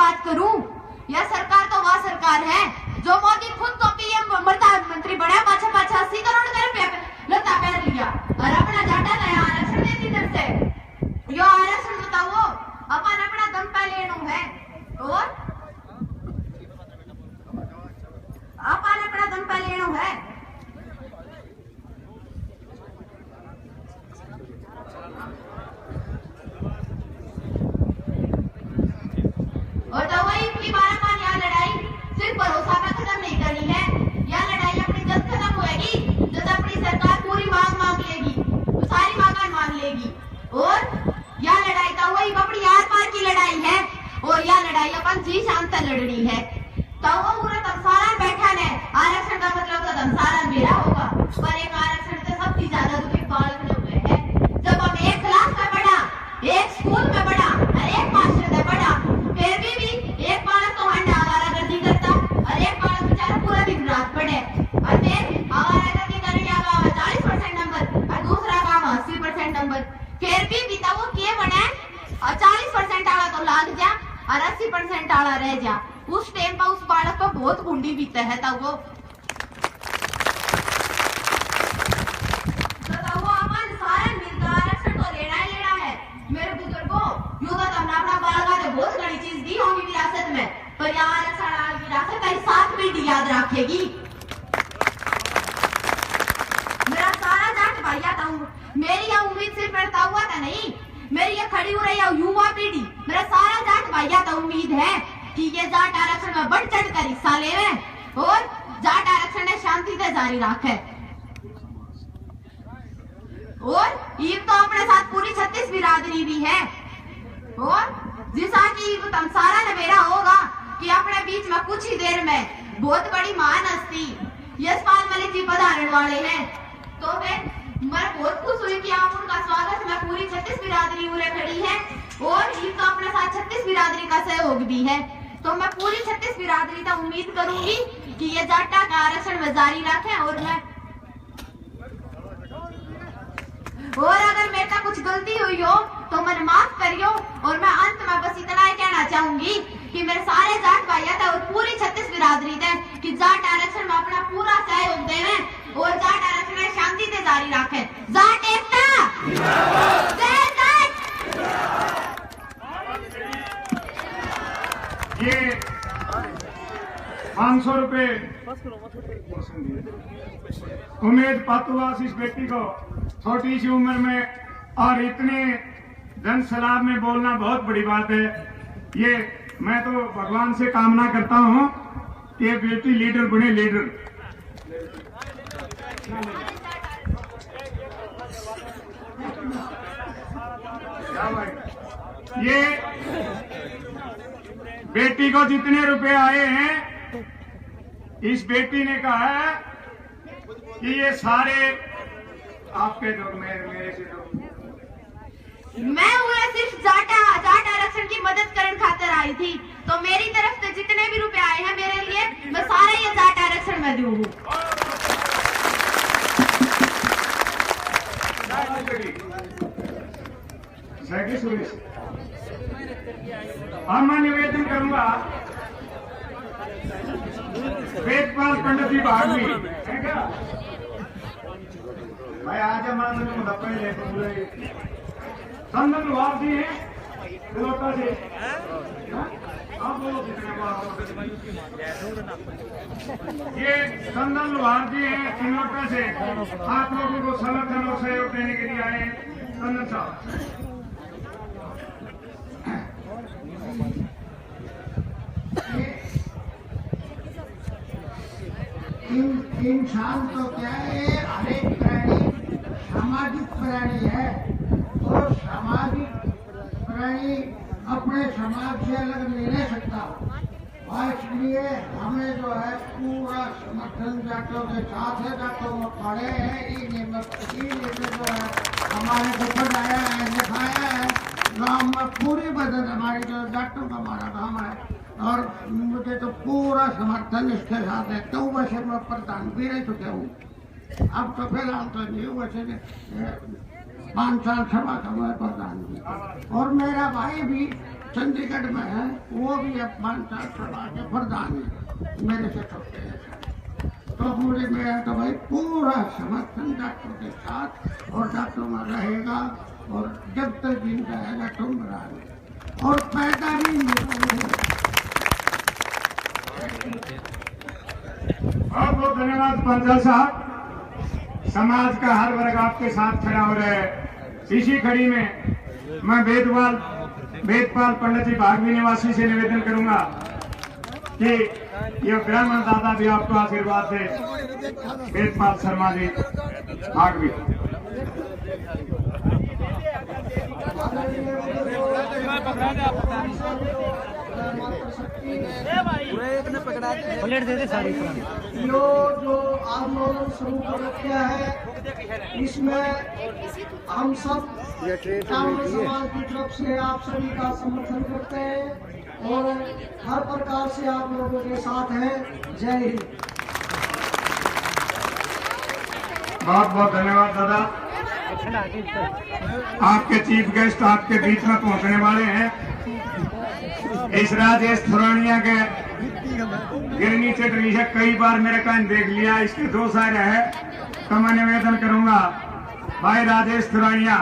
बात करूं? यह सरकार तो वह सरकार है जो मोदी खुद तो पीएम प्रधानमंत्री बना, पाछा 80 करोड़ का रुपया लता पहन लिया और अपना जाटा नया आरक्षण देती तरफ से। यो आरक्षण बताओ अपन अपना दम पे लेनो है और अपन अपना दम पे लेनो है। और तो वही की बार अपन यहाँ लड़ाई सिर्फ भरोसा पे खत्म नहीं करनी है। यह लड़ाई अपनी जब खत्म होएगी जब अपनी सरकार पूरी मांग लेगी, सारी मांग मान लेगी। और यह लड़ाई तो वही अपनी आर पार की लड़ाई है और यह लड़ाई अपन जी शान से लड़नी है। तो वो पूरा तमसारा बैठा है, आरक्षण का मतलब तो तमसारा मेरा होगा, पर एक आरक्षण से सबसे ज्यादा दुखी बालक लोग हैं। जब हम एक क्लास में पढ़ा, एक स्कूल में पढ़ा और एक मास्टर में पढ़ा, फिर भी एक बालक तो हंडा आवारागर्दी करता और एक बालक बेचारा पूरा दिन रात पढ़े और फिर आवारागर्दी करने का 40% नंबर और दूसरा काम 80% नंबर। फिर भी बीता वो किए बने और 40% आला तो लाग जा और 80% आला रह जा। उस टाइम पर उस बालक पर बहुत कुंडी बीता है। तब वो अपन सारे मिलकर आरक्षण तो लेना ही लेना है। मेरे बुजुर्गों, यूं तो तुमने अपना बालका ने बहुत बड़ी चीज दी होगी विरासत में, पर यहाँ आरक्षण विरासत का 7 पीढ़ी याद रखेगी। मेरा सारा जाट भाइया था, मेरी यह उम्मीद सिर्फ बढ़ता हुआ था नहीं, मेरी ये खड़ी हो रही युवा पीढ़ी, मेरा सारा जाट भाइया था उम्मीद है कि ये जाट आरक्षण में बढ़ चढ़ कर हिस्सा ले और जाट आरक्षण ने शांति से जारी रखे। और ईब तो अपने साथ पूरी 36 बिरादरी भी है और जिसा कि तमसारा नवेरा होगा कि अपने बीच में कुछ ही देर में बहुत बड़ी महान हस्ती यशपाल मलिक जी पधारने वाले हैं। तो मैं बहुत खुश हुई कि आप उनका स्वागत में पूरी 36 बिरादरी उरे खड़ी है और ईब तो अपने साथ 36 बिरादरी का सहयोग भी है। तो मैं पूरी 36 बिरादरी तक उम्मीद करूंगी कि ये जाटा का आरक्षण में जारी रखें और अगर मेरे कुछ गलती हुई हो तो मैंने माफ करियो। और मैं अंत में बस इतना ही कहना चाहूंगी कि मेरे सारे जाट भाइया थे और पूरी 36 बिरादरी थे कि जाट आरक्षण में अपना पूरा सहयोग दें और जाट आरक्षण शांति से जारी रखें। जाट एकता, जय जाट। ये 500 रुपए उम्मीद पातुवास इस बेटी को छोटी सी उम्र में और इतने जन सलाब में बोलना बहुत बड़ी बात है। ये मैं तो भगवान से कामना करता हूँ कि ये बेटी लीडर बने, लीडर। ये बेटी को जितने रुपए आए हैं, इस बेटी ने कहा है कि ये सारे आपके दो, मेरे से दो। मैं उन्हें सिर्फ जाट आरक्षण की मदद करने खातिर आई थी, तो मेरी तरफ से जितने भी रुपए आए हैं मेरे लिए, मैं सारे ये जाट आरक्षण में दूँ। और मैं निवेदन करूंगा वेदपाल पंडित जी बाहर में है क्या भाई? आज हमारे मुद्दे लेकर संदन लुहार जी हैं तिलोटा से, आप बोलो ये संदन लुहार जी हैं तिलोटा से, आप लोगों को समर्थन और सहयोग देने के लिए आए हैं। संदन साहब, इंसान तो क्या है, हर एक प्राणी सामाजिक प्राणी है और सामाजिक प्राणी अपने समाज से अलग नहीं रह सकता और इसलिए हमें जो है पूरा समर्थन जाटों के साथ है। जाटों में पढ़े हैं, जो है हमारे को पढ़ाया है, लिखाया है। गाँव में पूरी मदद हमारी जो जाटों का हमारा काम है और मुझे तो पूरा समर्थन इसके साथ है। तो वैसे मैं प्रधान भी रह चुके हूँ, अब तो फिलहाल तो नहीं हूँ, वैसे 5 साल सभा का मैं प्रधान भी और मेरा भाई भी चंडीगढ़ में है, वो भी अब पंचायत सभा के प्रधान है, मेरे से छोटे हैं। तो मुझे मेरा तो भाई पूरा समर्थन डॉक्टर के साथ और डॉक्टर में रहेगा, और जब तक जिंदा रहेगा तुम रहेगा, और पैदा भी नहीं रहेगा। बहुत बहुत धन्यवाद पंचायत साहब। समाज का हर वर्ग आपके साथ खड़ा हो रहा है। इसी कड़ी में मैं वेदपाल पंडित जी भागवी निवासी से निवेदन करूंगा कि यह ब्राह्मण दादा भी आपको आशीर्वाद दे। वेदपाल शर्मा जी भागवी। प्लेट दे दे सारी। जो आंदोलन शुरू कर रखा है, इसमें हम सब ब्राह्मण समाज की तरफ से आप सभी का समर्थन करते हैं और हर प्रकार से आप लोगों के साथ हैं। जय हिंद। बहुत बहुत धन्यवाद दादा। आपके चीफ गेस्ट आपके बीच में पहुंचने वाले हैं। इस राजेश थुरानिया के गिरनी चटनी है, कई बार मेरे कान देख लिया। इसके 2 शायर है, तो मैं निवेदन करूंगा भाई राजेश थुरानिया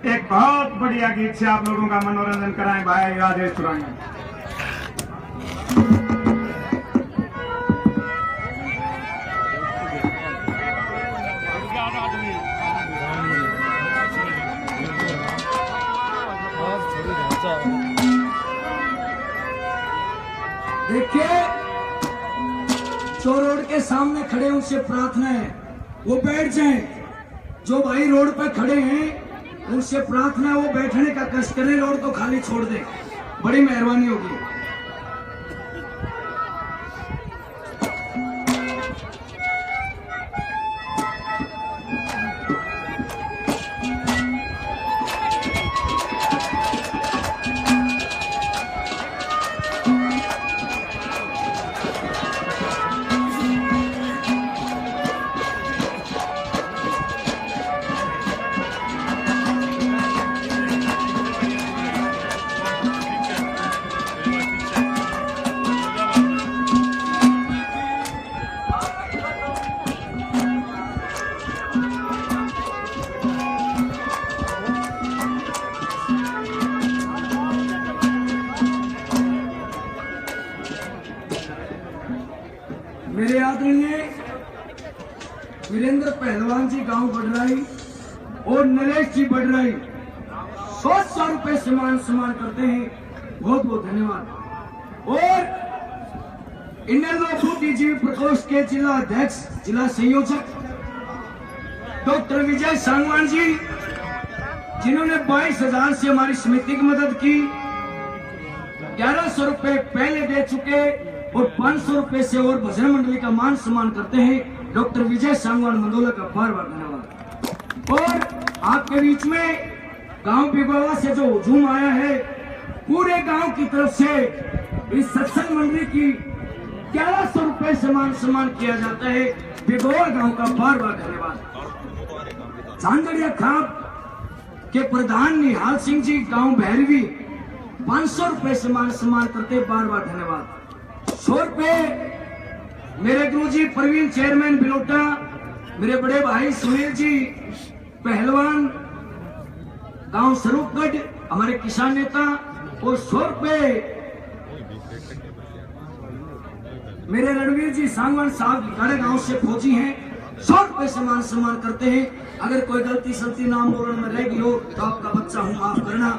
एक बहुत बढ़िया गीत से आप लोगों का मनोरंजन कराएं। भाई राजेश थुरानिया। देखिए, जो रोड के सामने खड़े उनसे प्रार्थना है वो बैठ जाएं। जो भाई रोड पर खड़े हैं उनसे प्रार्थना है वो बैठने का कष्ट करें, रोड तो खाली छोड़ दें, बड़ी मेहरबानी होगी। मेरे आदरणीय वीरेंद्र पहलवान जी गांव बढ़राई और नरेश जी बढ़राई 100 रुपए सम्मान करते हैं, बहुत बहुत धन्यवाद। और इंद्रलोक बुद्धिजीवी प्रकोष्ठ के जिला अध्यक्ष जिला संयोजक डॉक्टर विजय सांगवान जी, जिन्होंने 22,000 से हमारी समिति की मदद की, 1100 रुपए पहले दे चुके और 500 रुपए से और भजन मंडली का मान सम्मान करते हैं डॉक्टर विजय सांगवान मंदोला का बार बार धन्यवाद। और आपके बीच में गांव बिगोवा से जो हुजूम आया है, पूरे गांव की तरफ से इस सत्संग मंडली की 1100 रुपए सम्मान किया जाता है। बिगोवा गांव का बार बार धन्यवाद। चांदड़िया खाप के प्रधान निहाल सिंह जी गांव भैरवी 500 रुपए सम्मान करते, बार बार धन्यवाद। 100 रुपए मेरे गुरुजी प्रवीण चेयरमैन बिलोटा, मेरे बड़े भाई सुनील जी पहलवान गांव स्वरूपगढ़ हमारे किसान नेता, और 100 रुपए मेरे रणवीर जी सांगवान साहब भिखाड़े गांव से फौजी हैं, 100 रुपए सम्मान करते हैं। अगर कोई गलती सलती नाम बोलने में रह गई हो तो आपका बच्चा हूं, माफ करना।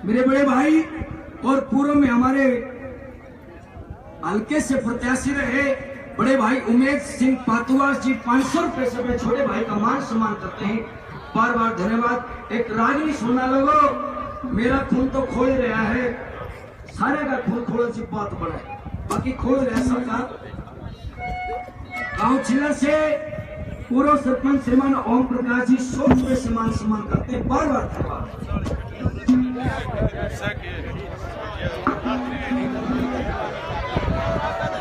मेरे बड़े भाई और पूर्व में हमारे हल्के से प्रत्याशी रहे बड़े भाई उमेश सिंह पातुआस जी 500 रुपए से अपने छोटे भाई का मान सम्मान करते हैं, बार बार धन्यवाद। एक रागनी सुनना लोगो, मेरा खून तो खोल रहा है, सारे का खून खोल सी बात बड़ा है, बाकी खोल रहा सबका। गांव चिल्ला से पूर्व सरपंच श्रीमान ओम प्रकाश जी 100 रुपए सम्मान करते हैं, बार बार धन्यवाद।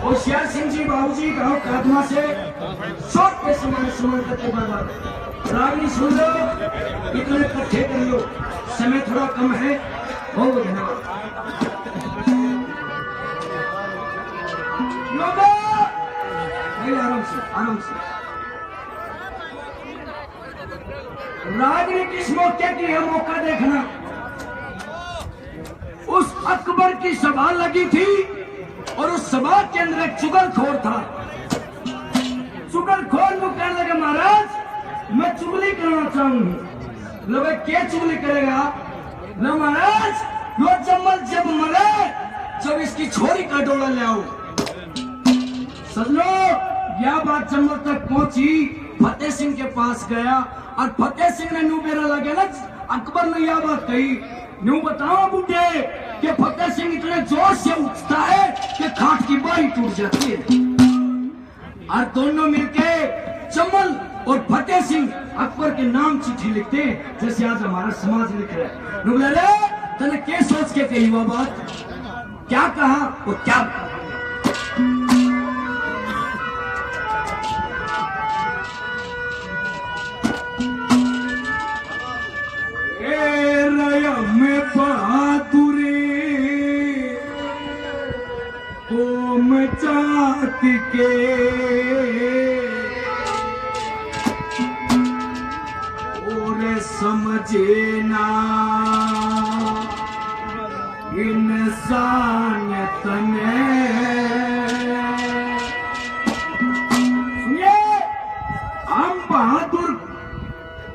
होशियार सिंह जी बाबूजी गांव कादमा से 100 रुपए सम्मान करते, बार बार। रागनी सुन लो, इतने इकट्ठे कर लो, समय थोड़ा कम है। बहुत बहुत धन्यवाद। आराम से आराम से। राजनीति इस मौके की है, मौका देखना। उस अकबर की सभा लगी थी और उस सभा के अंदर एक चुगलखोर था। चुगलखोर को कहने लगे महाराज मैं चुगली करना चाहूंगी। लोग क्या चुगली करेगा? लो महाराज वो जम्मल जब मरे जब इसकी छोरी का डोला ले आओ। समझो यह बात जम्मल तक पहुंची, फतेह सिंह के पास गया और फतेह सिंह ने नू बेरा लगे ना अकबर ने यह बात कही, न्यू बताओ बुढ़े कि फतेह सिंह इतने जोर से उठता है कि खाट की बाई टूट जाती है। और दोनों मिलके जम्मल और फतेह सिंह अकबर के नाम चिट्ठी लिखते हैं, जैसे आज हमारा समाज लिख रहा है। नुबले तने क्या सोच के कही वो बात, क्या कहा और क्या में बहादुरी कोम जात के और समझे ना इंसान तने। सुनिए हम बहादुर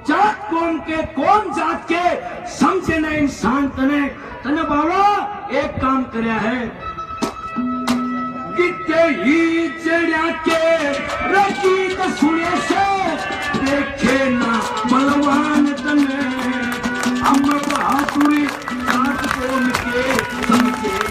जात कौन के कौन जात के समझे न इंसान तने तने बाबा एक काम करया है किते ही चढ़ा के रखी तो सुने से देखे ना बलवान तने। हम बहादुरी जात कौन के समझे ना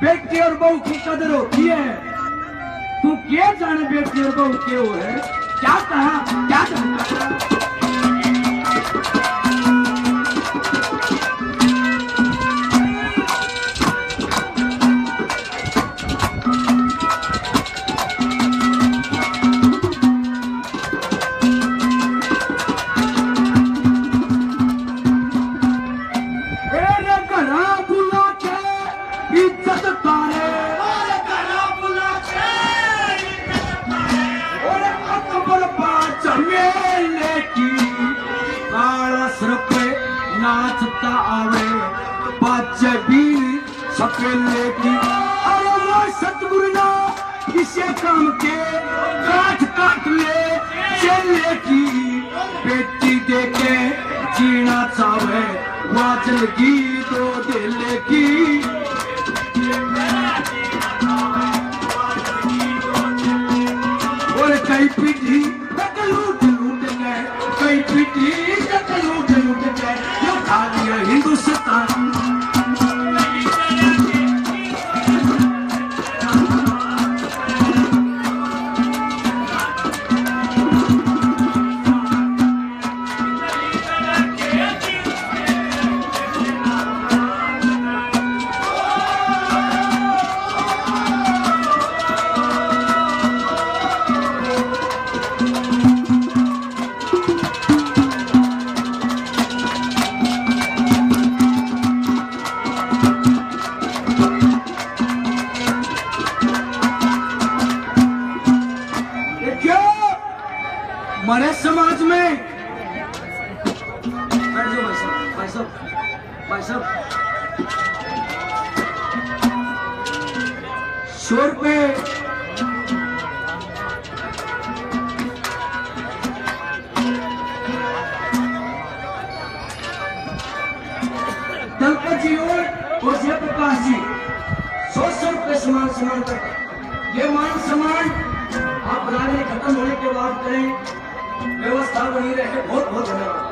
बेटी और बहू की कदर होती है। तू क्या जाने बेटी और बहू के हो है? क्या कहा क्या जानता? नाचता आवे बाजे भी सपेले की। अरे वो सतगुरु ना किसे काम के काट काट ले चले की। बेटी देके जीना चाहे वाचल की दो दिले की। और कई पीढ़ी लूट लूट गए, कई पीढ़ी लूट लूट गए हिंदुस्तान। हमारे समाज में भाई साहब 100 रुपए दलपत जी और जयप्रकाश जी 100 रुपए समान तक। ये मान सम्मान आप राजनीति खत्म होने के बाद करें, व्यवस्था बनी रहे। बहुत बहुत धन्यवाद।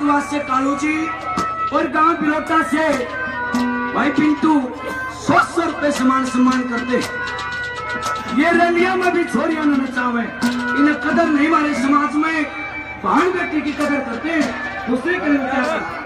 पातुआ से कालू जी और गांव बिलोटा से भाई पिंटू 100 रुपए सम्मान करते। ये रैलिया में भी छोरियां न नचावे, इन्हें कदर नहीं हमारे समाज में, बहन बेटी की कदर करते हैं, दूसरे के लिए क्या करते।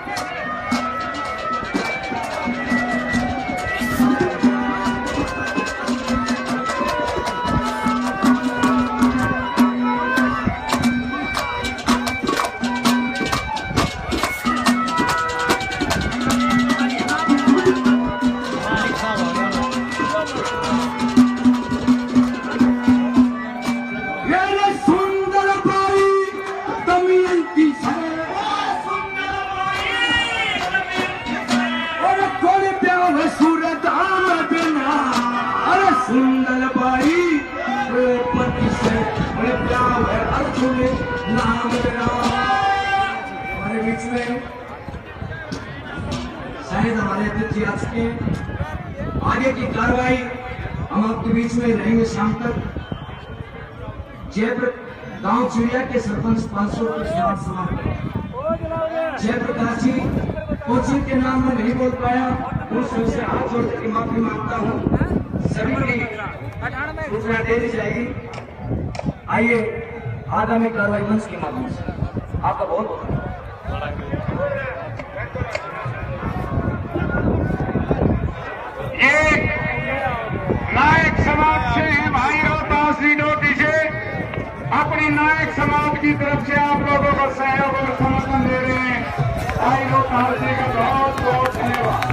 हमारे बीच में शायद हमारे अतिथि आ चुके हैं। आगे की कार्रवाई हम आपके बीच में रहेंगे शाम तक। गांव चिड़िया के सरपंच 500 रुपये समाप्त। जयप्रकाश जी कोचिंग के नाम में नहीं बोल पाया, उस वजह से हाथ जोड़ के माफी मांगता हूँ। सभी की सूचना दे दी जाएगी। आइए आगामी कार्रवाई मंच के माध्यम से आपका बहुत बहुत ये नायक समाज से है भाई रोहतास डोटी से, अपनी नायक समाज की तरफ से आप लोगों को सहयोग और समर्थन दे रहे हैं। भाई रोहतास जी का बहुत बहुत धन्यवाद।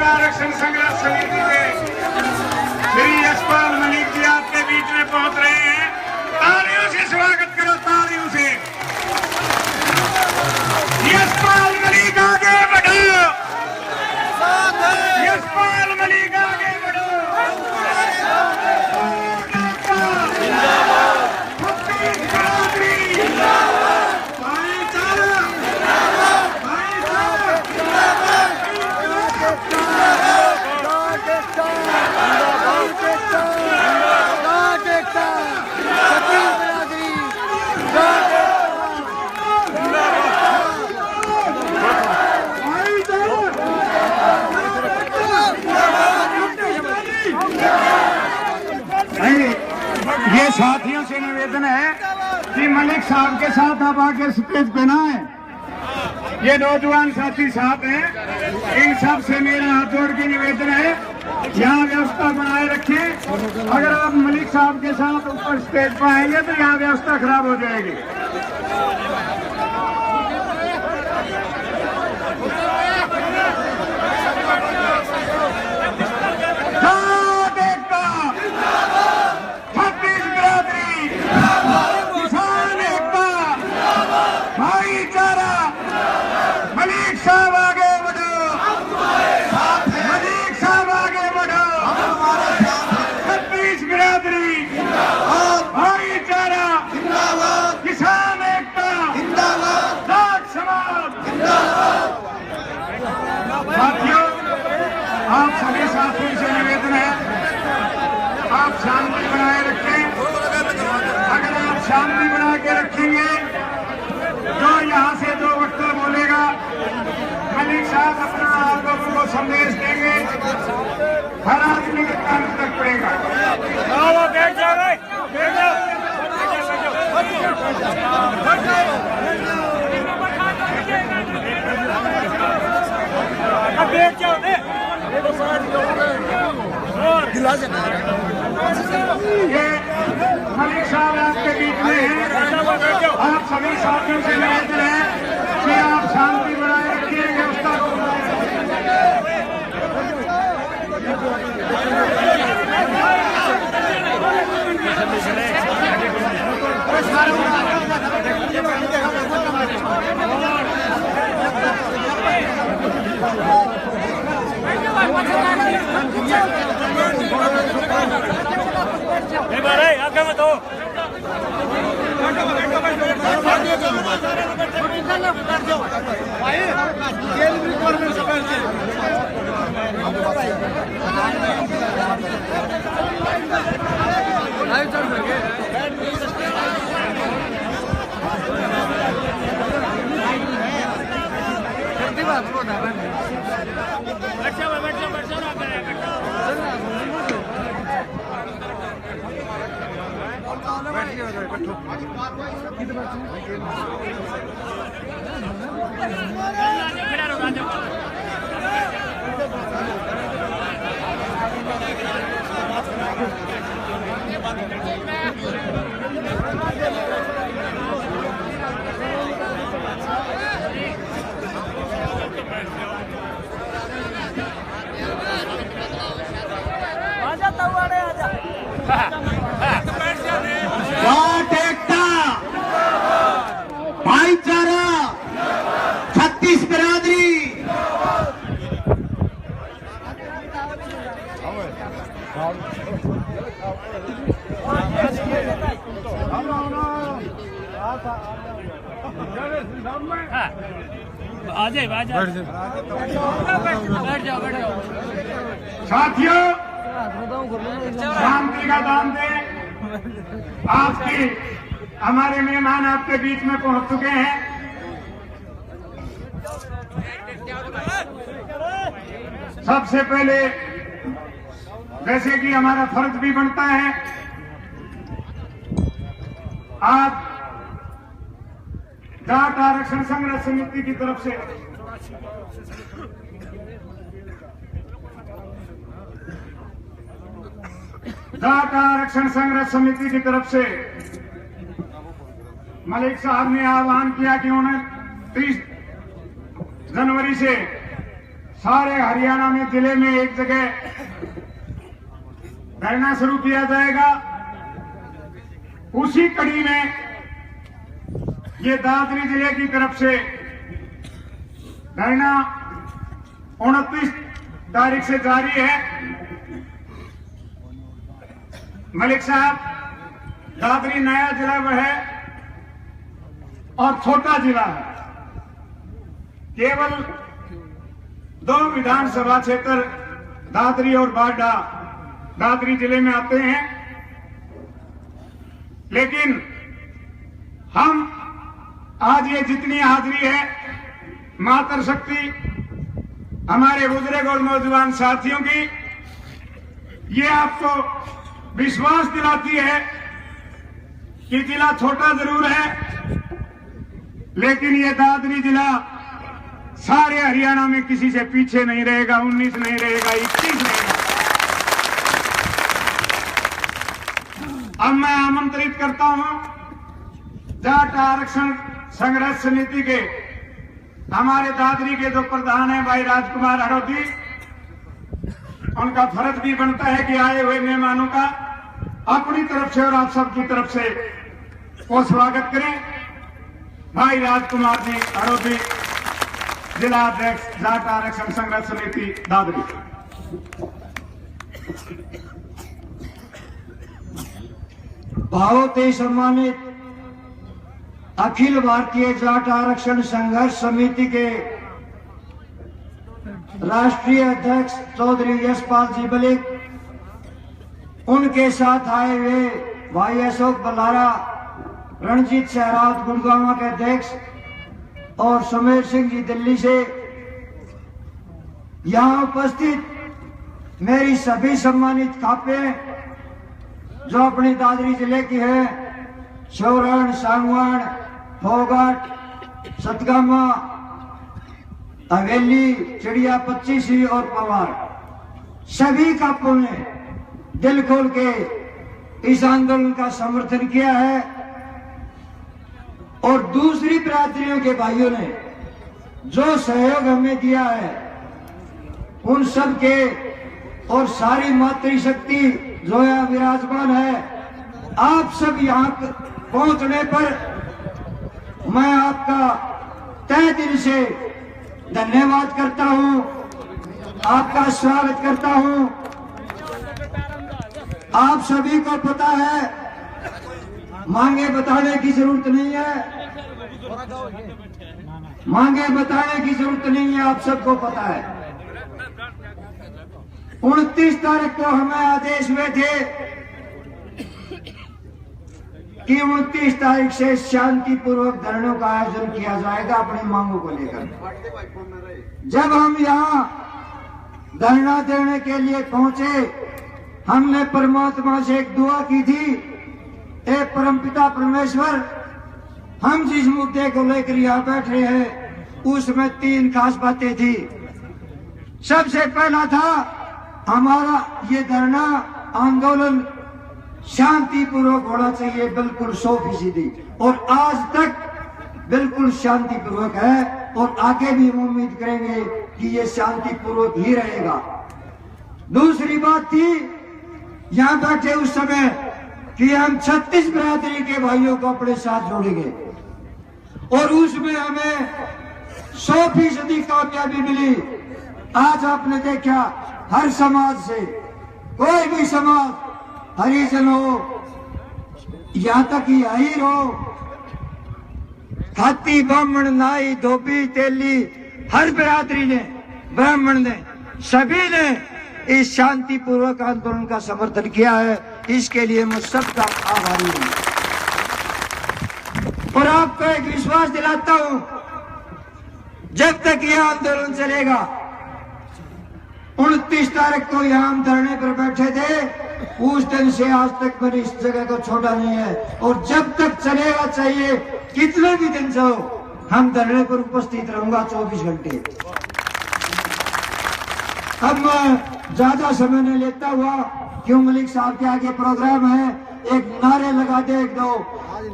आरक्षण संघर्ष समिति के श्री यशपाल मलिक जी आपके बीच में पहुंच रहे हैं। तालियों से स्वागत करो, तालियों से। यशपाल मलिक आगे बढ़ो, यशपाल मलिक आगे बढ़ो। ये साथियों से निवेदन है कि मलिक साहब के साथ आप आके स्टेज पे ना है। ये नौजवान साथी साथ हैं, इन सब से मेरा हाथ जोड़ के निवेदन है यहाँ व्यवस्था बनाए रखें। अगर आप मलिक साहब के साथ ऊपर स्टेज पर आएंगे तो यहाँ व्यवस्था खराब हो जाएगी। आप सभी साथियों से निवेदन है, आप शांति बनाए रखें। अगर आप शांति बना के रखेंगे तो यहाँ से दो वक्ता बोलेगा, मलिक साहब अपना आप लोगों को संदेश देंगे, हर आदमी के कान तक पड़ेगा। बैठ जाओ, बैठ जाओ। बैठ जाओ, ये मलिक साहब आपके बीच में हैं। आप सभी साथियों से निवेदन है कि आप शांति बनाए रखिए, व्यवस्था को जाट एकता, भाईचारा, छत्तीस बिरादरी। साथियों, शांति का दान दें। आपके हमारे मेहमान आपके बीच में पहुंच चुके हैं। सबसे पहले जैसे कि हमारा फर्ज भी बनता है, आज जाट आरक्षण संघर्ष समिति की तरफ से जाट आरक्षण संघर्ष समिति की तरफ से मलिक साहब ने आह्वान किया कि उन्हें 30 जनवरी से सारे हरियाणा में जिले में एक जगह धरना शुरू किया जाएगा। उसी कड़ी में ये दादरी जिले की तरफ से धरना 29 तारीख से जारी है। मलिक साहब, दादरी नया जिला वह है और छोटा जिला है। केवल 2 विधानसभा क्षेत्र दादरी और बाडा दादरी जिले में आते हैं, लेकिन हम आज ये जितनी हाजिरी है मातृ शक्ति हमारे बुजुर्ग और नौजवान साथियों की, ये आपको विश्वास दिलाती है कि जिला छोटा जरूर है, लेकिन ये दादरी जिला सारे हरियाणा में किसी से पीछे नहीं रहेगा। 19 नहीं रहेगा, 21 रहेगा। अब मैं आमंत्रित करता हूं जाट आरक्षण संघर्ष समिति के हमारे दादरी के जो प्रधान है भाई राजकुमार हड़ौती, उनका फर्ज भी बनता है कि आए हुए मेहमानों का अपनी तरफ से और आप सबकी तरफ से वो स्वागत करें। भाई राजकुमार जी हड़ौती, जिला अध्यक्ष जाट आरक्षण संघर्ष समिति दादरी। बहुत ही सम्मानित अखिल भारतीय जाट आरक्षण संघर्ष समिति के राष्ट्रीय अध्यक्ष चौधरी यशपाल जी मलिक, उनके साथ आए हुए भाई अशोक बल्लारा, रणजीत सहरावत गुड़गांव के अध्यक्ष और सुमेर सिंह जी दिल्ली से, यहाँ उपस्थित मेरी सभी सम्मानित खापे जो अपनी दादरी जिले की है, शौरण, सांगवान, फोगट, सतगामा, हवेली, चिड़िया 25 और पवार, सभी कापों ने दिल खोल के इस आंदोलन का समर्थन किया है। और दूसरी बिरादरियों के भाइयों ने जो सहयोग हमें दिया है, उन सब के और सारी मातृशक्ति जो यहाँ विराजमान है, आप सब यहाँ पहुंचने पर मैं आपका तहे दिल से धन्यवाद करता हूं, आपका स्वागत करता हूं। आप सभी को पता है, मांगे बताने की जरूरत नहीं है, मांगे बताने की जरूरत नहीं है, आप सबको पता है। 29 तारीख को हमें आदेश हुए थे कि 29 तारीख से शांतिपूर्वक धरनों का आयोजन किया जाएगा अपनी मांगों को लेकर। जब हम यहाँ धरना देने के लिए पहुंचे, हमने परमात्मा से एक दुआ की थी हे परमपिता परमेश्वर, हम जिस मुद्दे को लेकर यहाँ बैठे हैं उसमें 3 खास बातें थी। सबसे पहला था हमारा ये धरना आंदोलन शांतिपूर्वक होना चाहिए, बिल्कुल 100%, और आज तक बिल्कुल शांतिपूर्वक है और आगे भी हम उम्मीद करेंगे कि ये शांतिपूर्वक ही रहेगा। दूसरी बात थी यहाँ बैठे उस समय कि हम 36 बिरादरी के भाइयों को अपने साथ जोड़ेंगे, और उसमें हमें 100% कामयाबी मिली। आज आपने देखा हर समाज से, कोई भी समाज, हरिजन हो, यहाँ तक कि अहीर हो, खाती, ब्राह्मण, नाई, धोबी, तेली, हर बिरादरी ने, ब्राह्मण ने, सभी ने इस शांतिपूर्वक आंदोलन का समर्थन किया है। इसके लिए मैं सबका आभारी हूं और आपको एक विश्वास दिलाता हूं, जब तक यह आंदोलन चलेगा, 29 तारीख को यहां हम धरने पर बैठे थे, उस दिन से आज तक मैंने इस जगह को छोड़ा नहीं है, और जब तक चलेगा, चाहिए कितने भी दिन से हो, हम धरने पर उपस्थित रहूंगा 24 घंटे। अब मैं ज्यादा समय नहीं लेता हुआ, क्यों मलिक साहब के आगे प्रोग्राम है, एक नारे लगा दे, एक दो,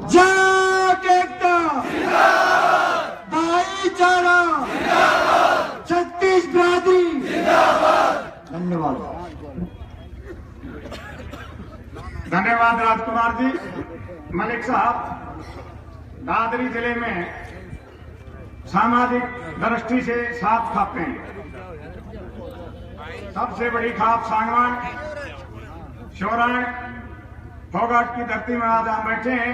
जाट एकता, भाईचारा, 36 बिरादरी, धन्यवाद। धन्यवाद राजकुमार जी। मलिक साहब, दादरी जिले में सामाजिक दृष्टि से 7 खापें हैं। सबसे बड़ी खाप सांगवान, शोराण, फोगाट की धरती में आज हम बैठे हैं।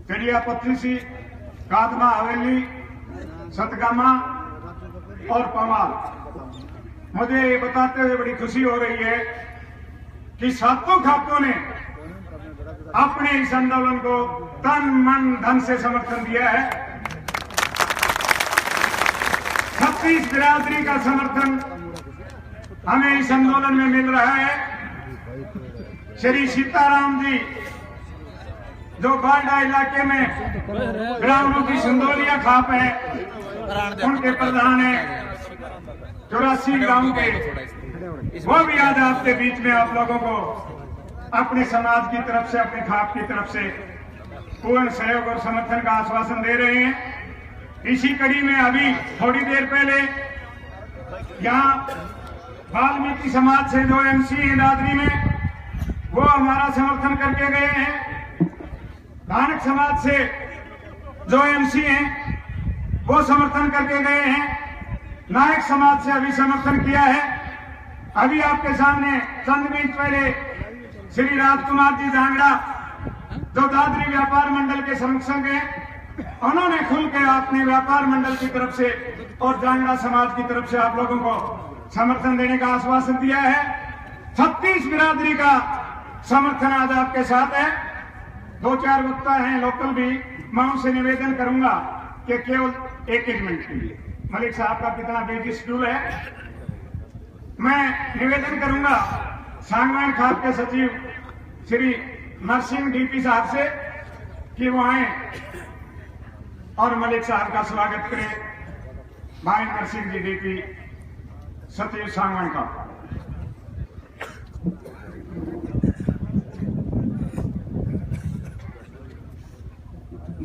करिया पत्रीसी, कादमा हवेली, सतगामा और पवाल। मुझे ये बताते हुए बड़ी खुशी हो रही है कि 7 खापों ने अपने इस आंदोलन को तन मन धन से समर्थन दिया है। 36 बिरादरी का समर्थन हमें इस आंदोलन में मिल रहा है। श्री सीताराम जी, जो बांडा इलाके में ब्राह्मणों की संदोलिया खाप है, उनके प्रधान है 84 गांव के, वो भी आज आपके बीच में आप लोगों को अपने समाज की तरफ से, अपनी खाप की तरफ से पूर्ण सहयोग और समर्थन का आश्वासन दे रहे हैं। इसी कड़ी में अभी थोड़ी देर पहले यहाँ वाल्मीकि समाज से जो एमसी है दादरी में, वो हमारा समर्थन करके गए हैं। धानक समाज से जो एमसी हैं, वो समर्थन करके गए हैं। नायक समाज से अभी समर्थन किया है। अभी आपके सामने चंद मिनट पहले श्री राजकुमार जी जांगड़ा, जो दादरी व्यापार मंडल के संरक्षक हैं, उन्होंने खुल के अपने व्यापार मंडल की तरफ से और जांगड़ा समाज की तरफ से आप लोगों को समर्थन देने का आश्वासन दिया है। 36 बिरादरी का समर्थन आज आपके साथ है। 2-4 वक्ता हैं लोकल भी, मैं उनसे निवेदन करूंगा कि केवल 1-1 मिनट के लिए, मलिक साहब का कितना बिजी शेड्यूल है, मैं निवेदन करूंगा सांगवान खाप के सचिव श्री नरसिंह डीपी साहब से कि वो आए और मलिक साहब का स्वागत करें। भाई नरसिंह जी डीपी, सचिव सांगवान का।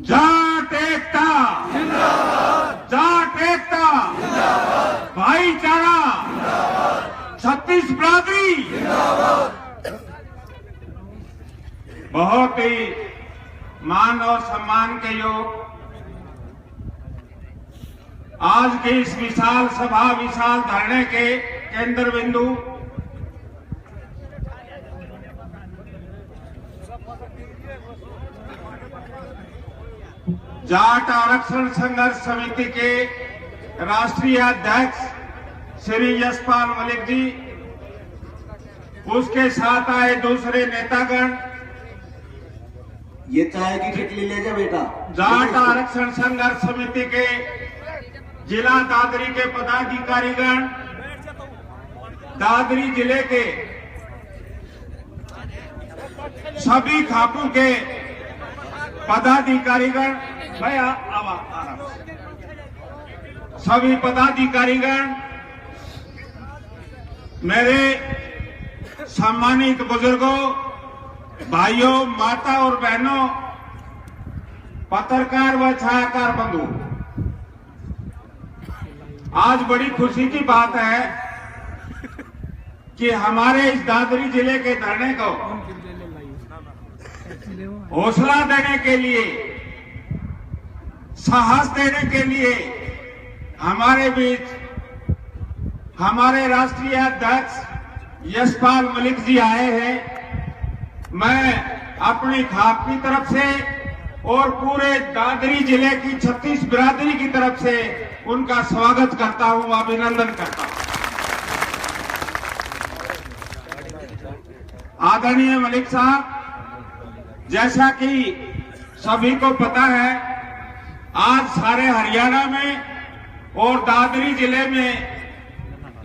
जाट एकता जिंदाबाद, जाट एकता जिंदाबाद, भाईचारा 36 बिरादरी जिंदाबाद। बहुत ही मान और सम्मान के योग आज के इस विशाल सभा, विशाल धरने के केंद्र बिंदु जाट आरक्षण संघर्ष समिति के राष्ट्रीय अध्यक्ष श्री यशपाल मलिक जी, उसके साथ आए दूसरे नेतागण, ये चाय की किटली ले जा बेटा। जाट आरक्षण संघर्ष समिति के जिला दादरी के पदाधिकारीगण, दादरी जिले के सभी खापों के पदाधिकारीगण, भाई सभी पदाधिकारीगण, मेरे सम्मानित बुजुर्गों, भाइयों, माता और बहनों, पत्रकार व छायाकार बंधु, आज बड़ी खुशी की बात है कि हमारे इस दादरी जिले के धरने को हौसला देने के लिए, साहस देने के लिए हमारे बीच हमारे राष्ट्रीय अध्यक्ष यशपाल मलिक जी आए हैं। मैं अपनी खाप की तरफ से और पूरे दादरी जिले की 36 बिरादरी की तरफ से उनका स्वागत करता हूं, अभिनंदन करता हूं। आदरणीय मलिक साहब, जैसा कि सभी को पता है, आज सारे हरियाणा में और दादरी जिले में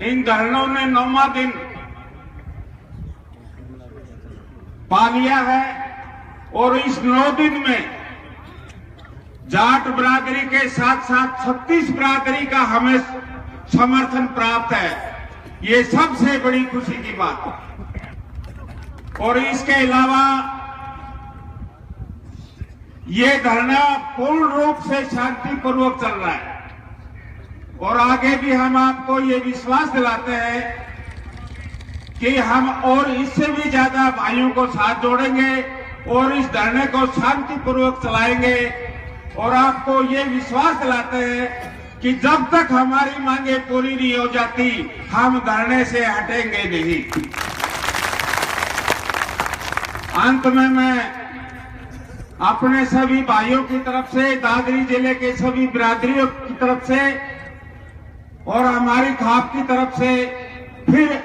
इन धरनों ने 9वां दिन पा लिया है और इस 9 दिन में जाट बिरादरी के साथ साथ 36 बिरादरी का हमें समर्थन प्राप्त है। ये सबसे बड़ी खुशी की बात है। और इसके अलावा ये धरना पूर्ण रूप से शांतिपूर्वक चल रहा है और आगे भी हम आपको ये विश्वास दिलाते हैं कि हम और इससे भी ज्यादा भाइयों को साथ जोड़ेंगे और इस धरने को शांतिपूर्वक चलाएंगे और आपको ये विश्वास दिलाते हैं कि जब तक हमारी मांगे पूरी नहीं हो जाती, हम धरने से हटेंगे नहीं। अंत में मैं अपने सभी भाइयों की तरफ से, दादरी जिले के सभी बिरादरियों की तरफ से और हमारी खाप की तरफ से फिर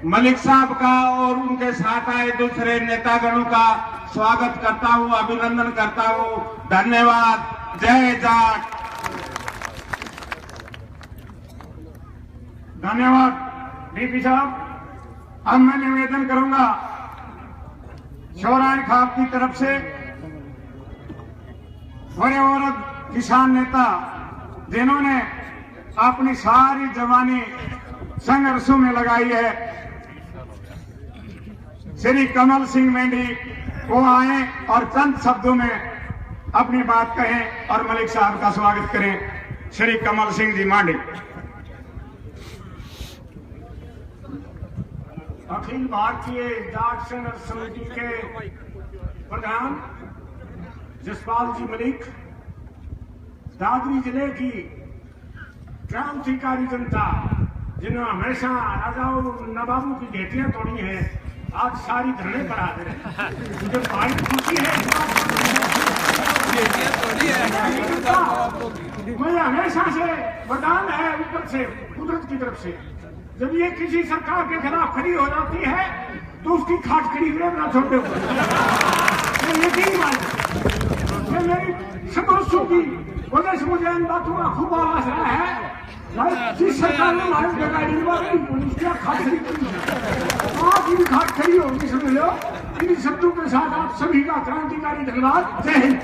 मलिक साहब का और उनके साथ आए दूसरे नेतागणों का स्वागत करता हूं, अभिनंदन करता हूं। धन्यवाद। जय जाट। धन्यवाद डीपी साहब। अब मैं निवेदन करूंगा शौरान खाप की तरफ से बड़े और किसान नेता जिन्होंने अपनी सारी जवानी संघर्षों में लगाई है, श्री कमल सिंह मेंढी, वो आए और चंद शब्दों में अपनी बात कहें और मलिक साहब का स्वागत करें। श्री कमल सिंह जी मांडी। अखिल भारतीय जाट संघर्ष समिति के प्रधान जसपाल जी मलिक, दादरी जिले की क्रांतिकारी जनता जिन्होंने हमेशा राजाओं नवाबों की घेटियां तोड़ी हैं, आज सारी धरने पर आ गए। मुझे बड़ी खुशी है। मुझे हमेशा से वरदान है ऊपर से, कुदरत की तरफ से, जब ये किसी सरकार के खिलाफ खड़ी हो जाती है तो उसकी खाट खड़ी हुए ना छोटे हो। यकीन मानिए, ये मेरी संघर्षों की वजह से मुझे इन बातों का खूब आवाज रहा है। जिस सरकार ने हमारे जगह पुलिस क्या खाट खड़ी करी है, आज भी खाट खड़ी होगी, समझ लो। इन शब्दों के साथ आप सभी का क्रांतिकारी धन्यवाद। जय हिंद।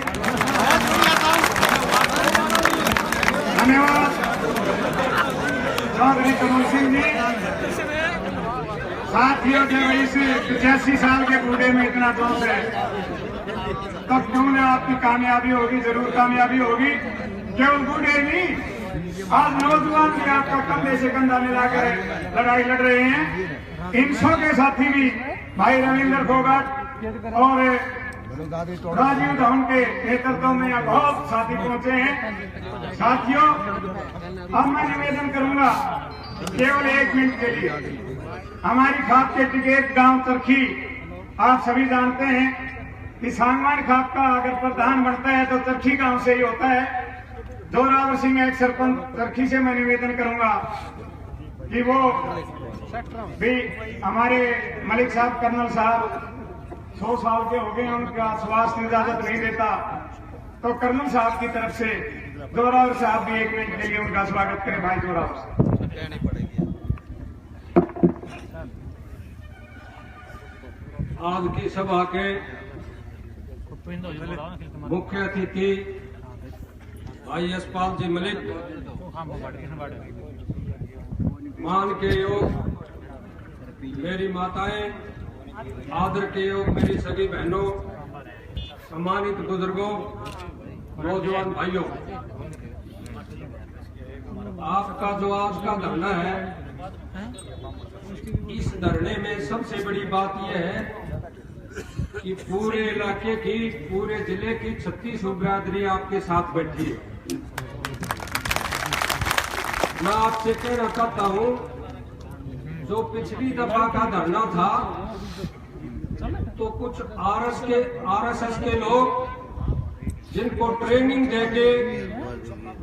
धन्यवाद चौधरी कमल सिंह जी। साथियों, जब इस 85 साल के बूढ़े में इतना जोश है, तब क्यों न आपकी कामयाबी होगी, जरूर कामयाबी होगी। केवल बूढ़े नहीं, आज नौजवान भी आपका कंधे से कंधा मिलाकर लड़ाई लड़ रहे हैं। इंसो के साथी भी भाई रविंद्र फोगाट और राजीव धवन के नेतृत्व में यहाँ बहुत साथी पहुंचे हैं। साथियों, अब मैं निवेदन करूंगा केवल 1 मिनट के लिए। हमारी खाप के टिकेट गांव तरखी, आप सभी जानते हैं कि सांगवान खाप का अगर प्रधान बनता है तो तरखी गांव से ही होता है। जोरावर सिंह एक सरपंच तरखी से मैं निवेदन करूंगा कि वो भी हमारे मलिक साहब, कर्नल साहब 100 साल के हो गए, उनका स्वास्थ्य इजाजत नहीं देता, तो कर्नल साहब की तरफ से जोरावर साहब भी 1 मिनट के लिए उनका स्वागत करें। भाई जोरावर। आज की सभा के मुख्य अतिथि भाई यशपाल जी मलिक, मान के योग मेरी माताएं, आदर के योग मेरी सभी बहनों, सम्मानित बुजुर्गों, नौजवान भाइयों, आपका जो आज का धरना है, इस धरने में सबसे बड़ी बात यह है कि पूरे इलाके की, पूरे जिले की 36 बिरादरी आपके साथ बैठी है। मैं आपसे कहना चाहता हूं, जो पिछली दफा का धरना था तो कुछ आरएसएस के लोग जिनको ट्रेनिंग देके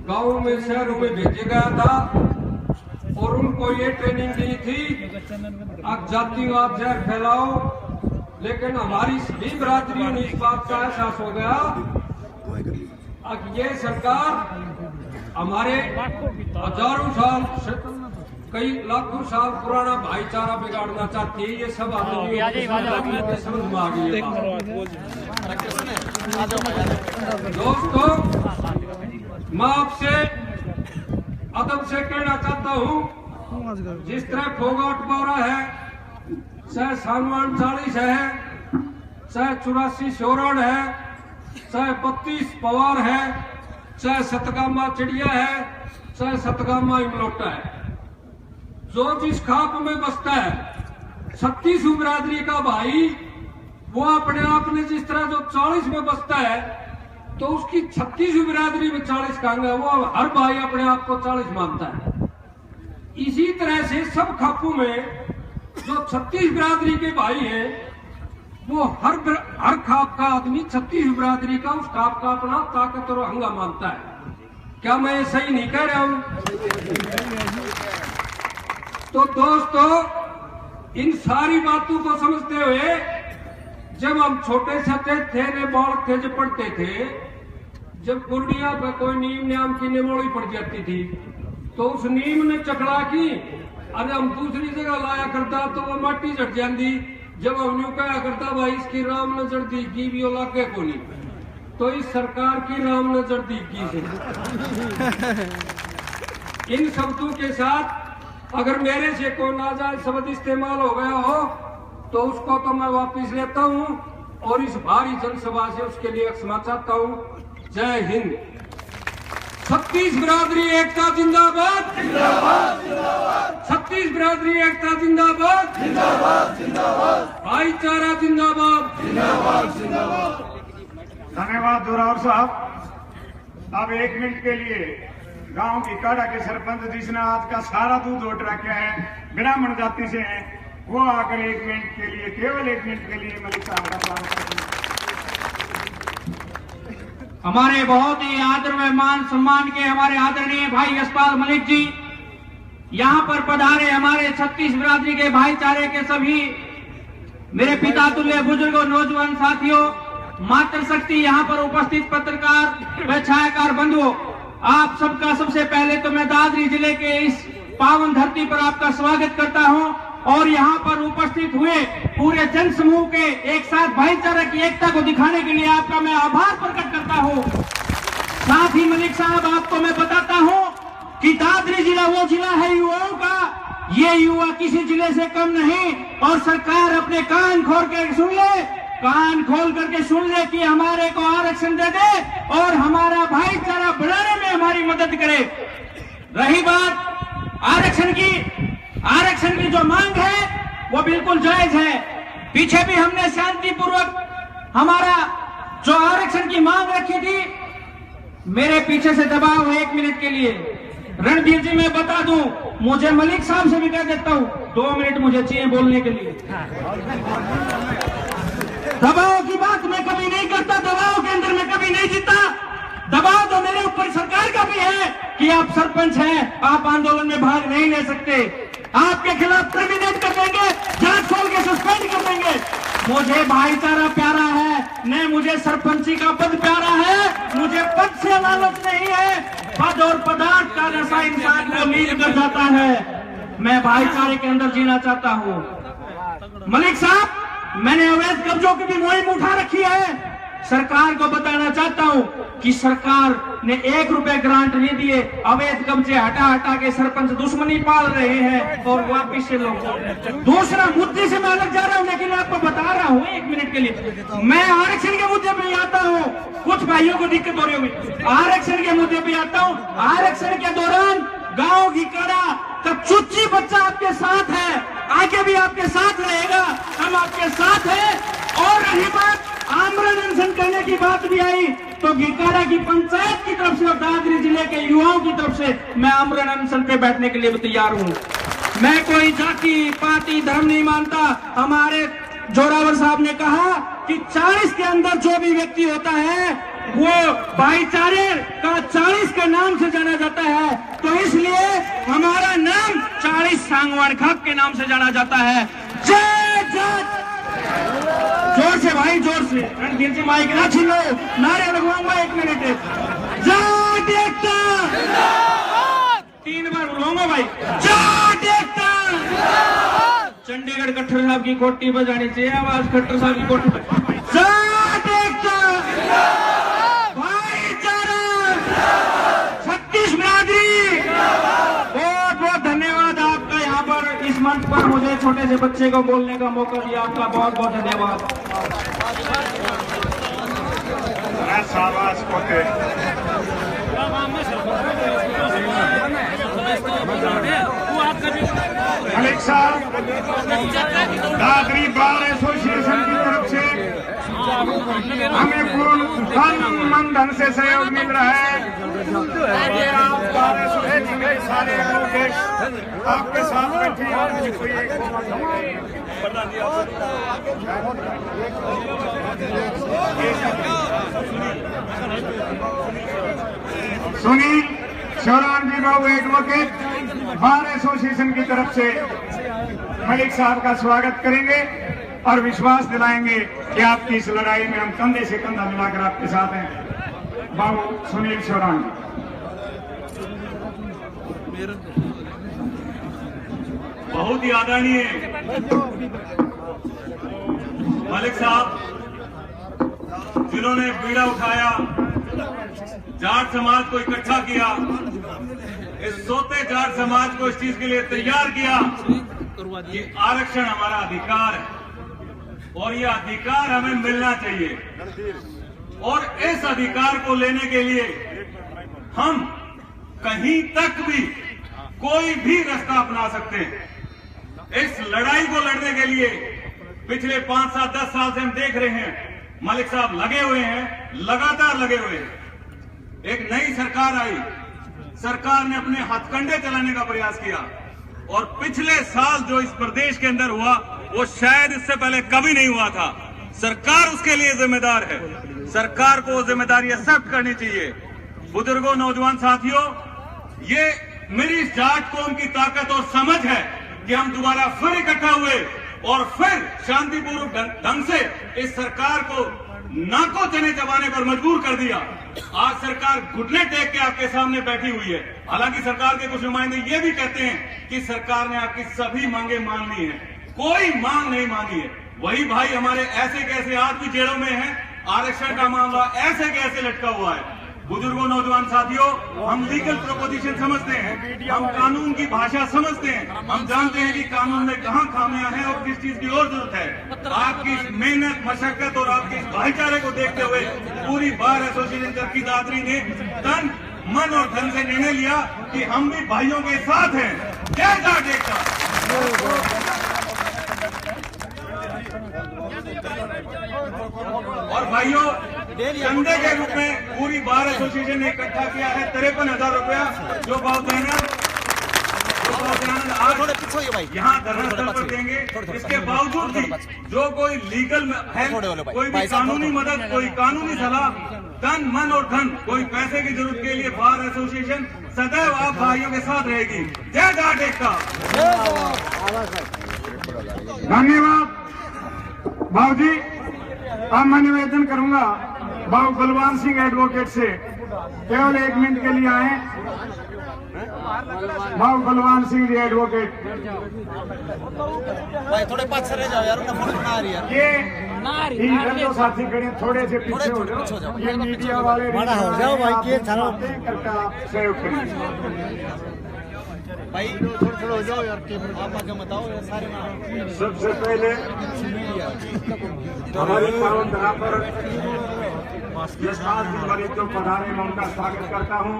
गांव में, शहरों में भेजा गया था और उनको ये ट्रेनिंग दी थी अब जातिवाद जहर फैलाओ, लेकिन हमारी सभी बिरादरियों ने इस बात का एहसास हो गया अब ये सरकार हमारे हजारों साल, कई लाखों साल पुराना भाईचारा बिगाड़ना चाहती है। ये सब आदमी समझ में आ गई है। दोस्तों, मैं आपसे अदब से कहना चाहता हूँ, जिस तरह फोगाट बोरा है, चाहे सानवान 40 है, चाहे 84 शोरण है, चाहे 32 पवार है, चाहे सतगामा चिड़िया है, चाहे सतगामा इमलोटा है, जो जिस खाप में बसता है, 36 बिरादरी का भाई, वो अपने आप ने जिस तरह जो 40 में बसता है, तो उसकी 36 बिरादरी में 40 कहांगा, वो हर भाई अपने आप को 40 मानता है। इसी तरह से सब खापों में जो 36 बिरादरी के भाई हैं, वो हर खाप का आदमी 36 बिरादरी का, उस खाप का अपना ताकत और अहंगा मानता है। क्या मैं सही नहीं कह रहा हूं? तो दोस्तों, इन सारी बातों को समझते हुए, जब हम छोटे छोटे थे, बालक थे, जब पढ़ते थे, जब गुड़िया पर कोई नीम नाम की निमोड़ी पड़ जाती थी, तो उस नीम ने चकड़ा की, अरे हम दूसरी जगह लाया करता तो वो माटी चढ़ जाती। जब हम यूं कहा करता भाई इसकी राम नजर दीगी भी लागे को नहीं, तो इस सरकार की राम नजर दीगी से। इन शब्दों के साथ अगर मेरे से कोई नाजायज शब्द इस्तेमाल हो गया हो तो उसको तो मैं वापिस लेता हूं और इस भारी जनसभा से उसके लिए क्षमा चाहता हूं। जय हिंद। 36 बिरादरी एकता जिंदाबाद, 36 बिरादरी एकता जिंदाबाद, भाईचारा जिंदाबाद। धन्यवाद जोरावर साहब। अब 1 मिनट के लिए गांव की काड़ा के सरपंच, जिसने आज का सारा दूध उठ रखा है, ब्राह्मण जाति से हैं, वो आकर 1 मिनट के लिए, केवल 1 मिनट के लिए मलिक साहब का स्वागत करेंगे। हमारे बहुत ही आदर व मान सम्मान के हमारे आदरणीय भाई यशपाल मलिक जी यहाँ पर पधारे, हमारे 36 बिरादरी के भाईचारे के सभी मेरे पिता तुल्य बुजुर्गों, नौजवान साथियों, मातृशक्ति यहाँ पर उपस्थित पत्रकार व छायाकार बंधुओं, आप सबका सबसे पहले तो मैं दादरी जिले के इस पावन धरती पर आपका स्वागत करता हूँ और यहाँ पर उपस्थित हुए पूरे जन समूह के एक साथ भाईचारा की एकता को दिखाने के लिए आपका मैं आभार प्रकट करता हूँ। साथ ही मलिक साहब, आपको मैं बताता हूँ कि दादरी जिला वो जिला है युवाओं का, ये युवा किसी जिले से कम नहीं, और सरकार अपने कान खोल कर सुन ले, कान खोल करके सुन ले कि हमारे को आरक्षण दे दे और हमारा भाईचारा बढ़ाने में हमारी मदद करे। रही बात आरक्षण की जो मांग है वो बिल्कुल जायज है। पीछे भी हमने शांतिपूर्वक हमारा जो आरक्षण की मांग रखी थी, मेरे पीछे से दबाव है 1 मिनट के लिए। रणधीर जी, मैं बता दूं, मुझे मलिक साहब से भी कह देता हूं, 2 मिनट मुझे चाहिए बोलने के लिए। दबाव की बात मैं कभी नहीं करता, दबाव के अंदर मैं कभी नहीं जीता। दबाव तो मेरे ऊपर सरकार का भी है कि आप सरपंच हैं, आप आंदोलन में भाग नहीं ले सकते, आपके खिलाफ टर्मिनेट कर देंगे, जांच खोल के सस्पेंड कर देंगे। मुझे भाईचारा प्यारा है, न मुझे सरपंची का पद प्यारा है, मुझे पद से लालच नहीं है। पद और पदार्थ का नशा इंसान को लीड कर जाता है। मैं भाईचारे के अंदर जीना चाहता हूँ। मलिक साहब, मैंने अवैध कब्जों की भी मुहिम उठा रखी है, सरकार को बताना चाहता हूं कि सरकार ने 1 रुपए ग्रांट नहीं दिए, अवैध कब्जे हटा के सरपंच दुश्मनी पाल रहे हैं और वापिस से लोग। दूसरा मुद्दे से मैं अलग जा रहा हूं, लेकिन आपको बता रहा हूं 1 मिनट के लिए, मैं आरक्षण के मुद्दे पे आता हूं। कुछ भाइयों को दिक्कत हो रही होगी, आरक्षण के मुद्दे पे आता हूं। आरक्षण के दौरान गांव की कड़ा का चुच्ची बच्चा आपके साथ है, आगे भी आपके साथ रहेगा, हम आपके साथ हैं। और रही बात आमरण अनशन करने की बात भी आई तो गिकाड़ा की पंचायत की तरफ से और दादरी जिले के युवाओं की तरफ से मैं आमरण अनशन पे बैठने के लिए भी तैयार हूं। मैं कोई जाति पाति धर्म नहीं मानता। हमारे जोरावर साहब ने कहा कि 40 के अंदर जो भी व्यक्ति होता है वो भाईचारे का 40 के नाम से जाना जाता है, तो इसलिए हमारा नाम 40 सांगवान खाक के नाम से जाना जाता है। जय जय। जोर से भाई, जोर से, रणधीर जी माइक ना छीनो, नारे लगवाऊंगा 1 मिनट। जय देखता 3 बार बुलाऊंगा भाई। जय देखता। चंडीगढ़ खट्टर साहब की कोठी बजानी चाहिए आवाज, खट्टर साहब की कोठी पर। जय देखता। भाईचारा 36 बिरादरी। बहुत बहुत धन्यवाद आपका यहाँ पर इस मंच पर मुझे छोटे से बच्चे को बोलने का मौका दिया, आपका बहुत बहुत धन्यवाद। शाबाश पोते। मलिक साहब, दादरी बार एसोसिएशन की तरफ से हमें पूर्ण तन मन धन से सहयोग मिल रहा है। ये आप बार एसोसिएशन के सारे एडवोकेट आपके साथ बैठे सुनील शिवराम जी बाबू एडवोकेट बार एसोसिएशन की तरफ से मलिक साहब का स्वागत करेंगे और विश्वास दिलाएंगे कि आपकी इस लड़ाई में हम कंधे से कंधा मिलाकर आपके साथ हैं। बाबू सुनील शिवराम जी। बहुत ही आदरणीय मलिक साहब जिन्होंने बीड़ा उठाया, जाट समाज को इकट्ठा किया, इस सोते जाट समाज को इस चीज के लिए तैयार किया कि आरक्षण हमारा अधिकार है और यह अधिकार हमें मिलना चाहिए। और इस अधिकार को लेने के लिए हम कहीं तक भी कोई भी रास्ता अपना सकते हैं। इस लड़ाई को लड़ने के लिए पिछले 5 साल 10 साल से हम देख रहे हैं मलिक साहब लगे हुए हैं, लगातार लगे हुए हैं। एक नई सरकार आई, सरकार ने अपने हथकंडे चलाने का प्रयास किया और पिछले साल जो इस प्रदेश के अंदर हुआ वो शायद इससे पहले कभी नहीं हुआ था। सरकार उसके लिए जिम्मेदार है, सरकार को जिम्मेदारी एक्सेप्ट करनी चाहिए। बुजुर्गों, नौजवान साथियों, ये मेरी जाट कौम की ताकत और समझ है कि हम दोबारा फिर इकट्ठा हुए और फिर शांतिपूर्वक ढंग से इस सरकार को नाको चने चबाने पर मजबूर कर दिया। आज सरकार घुटने टेक के आपके सामने बैठी हुई है। हालांकि सरकार के कुछ नुमाइंदे ये भी कहते हैं कि सरकार ने आपकी सभी मांगे मान ली हैं, कोई मांग नहीं मांगी है। वही भाई हमारे ऐसे कैसे आज भी जेलों में हैं, आरक्षण का मामला ऐसे कैसे लटका हुआ है। बुजुर्गों, नौजवान साथियों, हम लीगल प्रोपोजिशन समझते हैं, हम कानून की भाषा समझते हैं, हम जानते हैं कि कानून में कहाँ खामियां हैं और किस चीज की और जरूरत है। आपकी इस मेहनत, मशक्कत और आपके इस भाईचारे को देखते हुए पूरी बार एसोसिएशन चरखी दादरी ने तन मन और धन से निर्णय लिया कि हम भी भाइयों के साथ हैं। जय जाट एकता। और भाइयों, चंदे के रूप में पूरी बार एसोसिएशन ने इकट्ठा किया है 53,000 रुपया, जो बाबूदयानंद आज यहाँ धरना स्थल पर देंगे। इसके बावजूद भी जो कोई लीगल है, कोई भी कानूनी मदद, कोई कानूनी सलाह, तन मन और धन, कोई पैसे की जरूरत के लिए बार एसोसिएशन सदैव आप भाइयों के साथ रहेगी। जय जाट एकता। धन्यवाद बाबू जी। अब मैं निवेदन करूंगा बाबू बलवान सिंह एडवोकेट से केवल 1 मिनट के लिए आए। बाबू बलवान सिंह जी एडवोकेट। भाई थोड़े पास रह जाओ यार, फोटो बना रही है। ये इधर जो साथी खड़े थोड़े से पीछे हो जाओ, ये मीडिया वाले हो जाओ भाई के करके आप सहयोग करिए भाई। थोड़ा हो जाओ यार, आप आगे बताओ यार सारे। सबसे पहले हमारी पावन धरा पर यशपाल सिंह मलिक जो पधारे, मैं उनका स्वागत करता हूँ।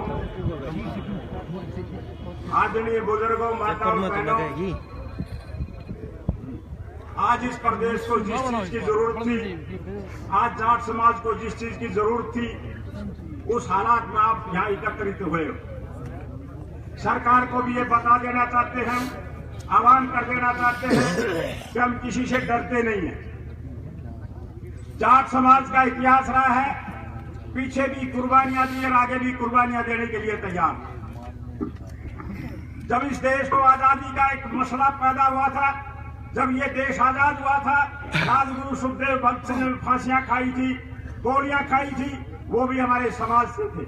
आदरणीय बुजुर्गों, माता और बहनों, आज इस प्रदेश को जिस चीज की जरूरत थी, आज जाट समाज को जिस चीज की जरूरत थी, उस हालात में आप यहाँ एकत्रित हुए हो। सरकार को भी ये बता देना चाहते हैं, आह्वान कर देना चाहते हैं कि हम किसी से डरते नहीं हैं। जाट समाज का इतिहास रहा है, पीछे भी कुर्बानियां दी और आगे भी कुर्बानियां देने के लिए तैयार। जब इस देश को आजादी का एक मसला पैदा हुआ था, जब ये देश आजाद हुआ था, राजगुरु सुखदेव भक्त सिंह ने फांसियां खाई थी, गोलियां खाई थी, वो भी हमारे समाज से थे।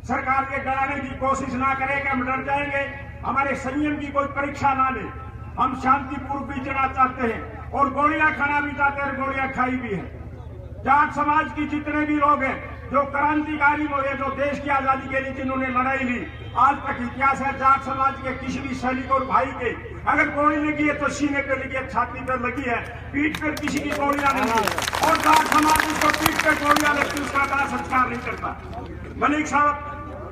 सरकार ये डराने की कोशिश ना करे कि हम डर जाएंगे, हमारे संयम की कोई परीक्षा ना ले। हम शांतिपूर्व भी जीना चाहते हैं और गोलियां खाना भी चाहते हैं और गोलियां खाई भी है। जाट समाज की जितने भी लोग हैं जो क्रांतिकारी हुए, जो देश की आजादी के लिए जिन्होंने लड़ाई ली, आज तक इतिहास है जाट समाज के किसी भी सैनिक और भाई के अगर गोली लगी है तो सीने पे लगी है, छाती पर लगी है, पीठ पर किसी की गोलियां नहीं है और जाट समाज उसको पीठ पर गोलियां लगती उसका बड़ा संस्कार नहीं करता। मलिक साहब,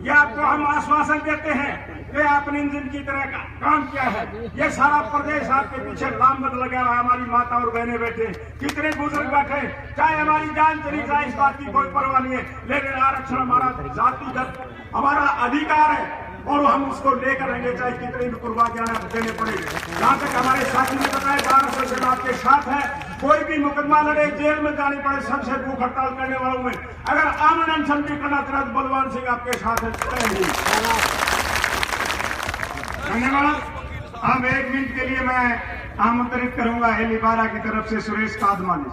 ये आपको हम आश्वासन देते हैं कि आपने इंजन की तरह का काम किया है। ये सारा प्रदेश आपके पीछे लामबंद लगा हुआ है। हमारी माता और बहनें बैठे, कितने बुजुर्ग बैठे, चाहे हमारी जान चली जाए, इस बात की कोई परवाह नहीं है, लेकिन आरक्षण हमारा जातिगत हमारा अधिकार है और हम उसको लेकर रहेंगे, चाहे कितनी भी कुर्बानियां देने पड़े। जहाँ तक हमारे साथी ने बताया, 1200 से आपके साथ है, कोई भी मुकदमा लड़े, जेल में जानी पड़े, सबसे भूख हड़ताल करने वालों में अगर आमन अनशन भी करना चाहे तो बलवान सिंह आपके साथ है। धन्यवाद। अब 1 मिनट के लिए मैं आमंत्रित करूंगा हेलीबारा की तरफ से सुरेश कादमानी।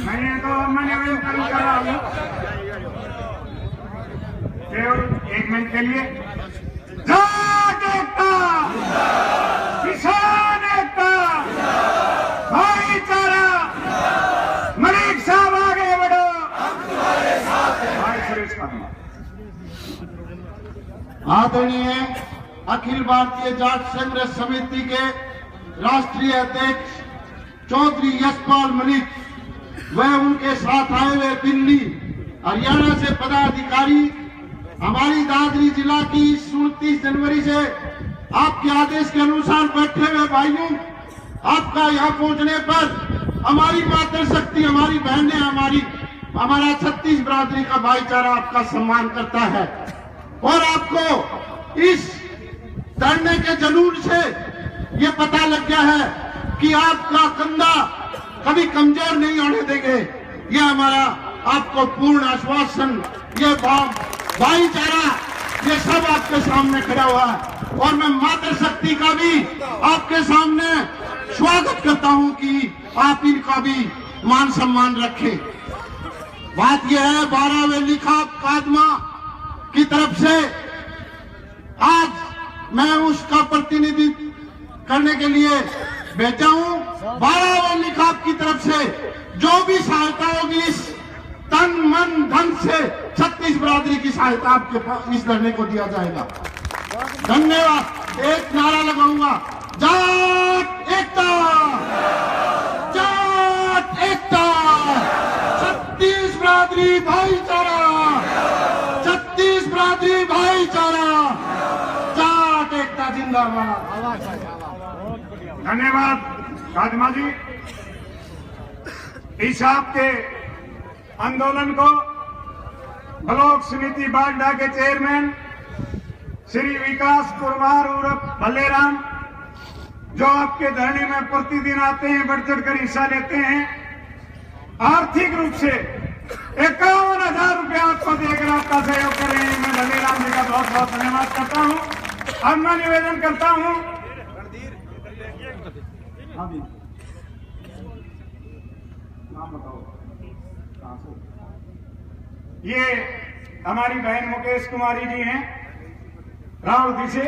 मैंने तो मैंने कर रहा हूँ केवल 1 मिनट के लिए। जाट एकता, किसान एकता, भाईचारा, मलिक साहब आगे बढ़ो, भाई सुरेश कादमा। आदरणीय अखिल भारतीय जाट संघर्ष समिति के राष्ट्रीय अध्यक्ष चौधरी यशपाल मलिक व उनके साथ आए हुए दिल्ली हरियाणा से पदाधिकारी, हमारी दादरी जिला की 29 जनवरी से आपके आदेश के अनुसार बैठे हुए भाइयों, आपका यहाँ पहुंचने पर हमारी मातृशक्ति, हमारी बहनें, हमारा 36 बिरादरी का भाईचारा आपका सम्मान करता है और आपको इस धरने के जुनून से ये पता लग गया है कि आपका कंधा कभी कमजोर नहीं होने देंगे। ये हमारा आपको पूर्ण आश्वासन, ये भाईचारा, ये सब आपके सामने खड़ा हुआ है और मैं मातृशक्ति का भी आपके सामने स्वागत करता हूं कि आप इनका भी मान सम्मान रखें। बात यह है, 12वें लिखाप कादमा की तरफ से आज मैं उसका प्रतिनिधित्व करने के लिए भेजा हूं। 12वें लिखाप की तरफ से जो भी सहायता होगी इस तन मन धन से 36 बिरादरी की सहायता आपके पास इस धरने को दिया जाएगा। धन्यवाद। एक नारा लगाऊंगा, जाट एकता, जाट एकता, 36 बिरादरी भाईचारा, 36 बिरादरी भाईचारा, जाट एकता जिंदाबाद। धन्यवाद कादमा जी। इस आपके आंदोलन को ब्लॉक समिति बांडा के चेयरमैन श्री विकास कुमार उर्फ भल्लेराम, जो आपके धरने में प्रतिदिन आते हैं, बढ़ चढ़कर हिस्सा लेते हैं, आर्थिक रूप से 51,000 रुपया आपको देकर आपका सहयोग कर रहे हैं। मैं भल्लेराम जी का बहुत बहुत धन्यवाद करता हूं। अब मैं निवेदन करता हूं, नाम बताओ। ये हमारी बहन मुकेश कुमारी जी हैं रावती से,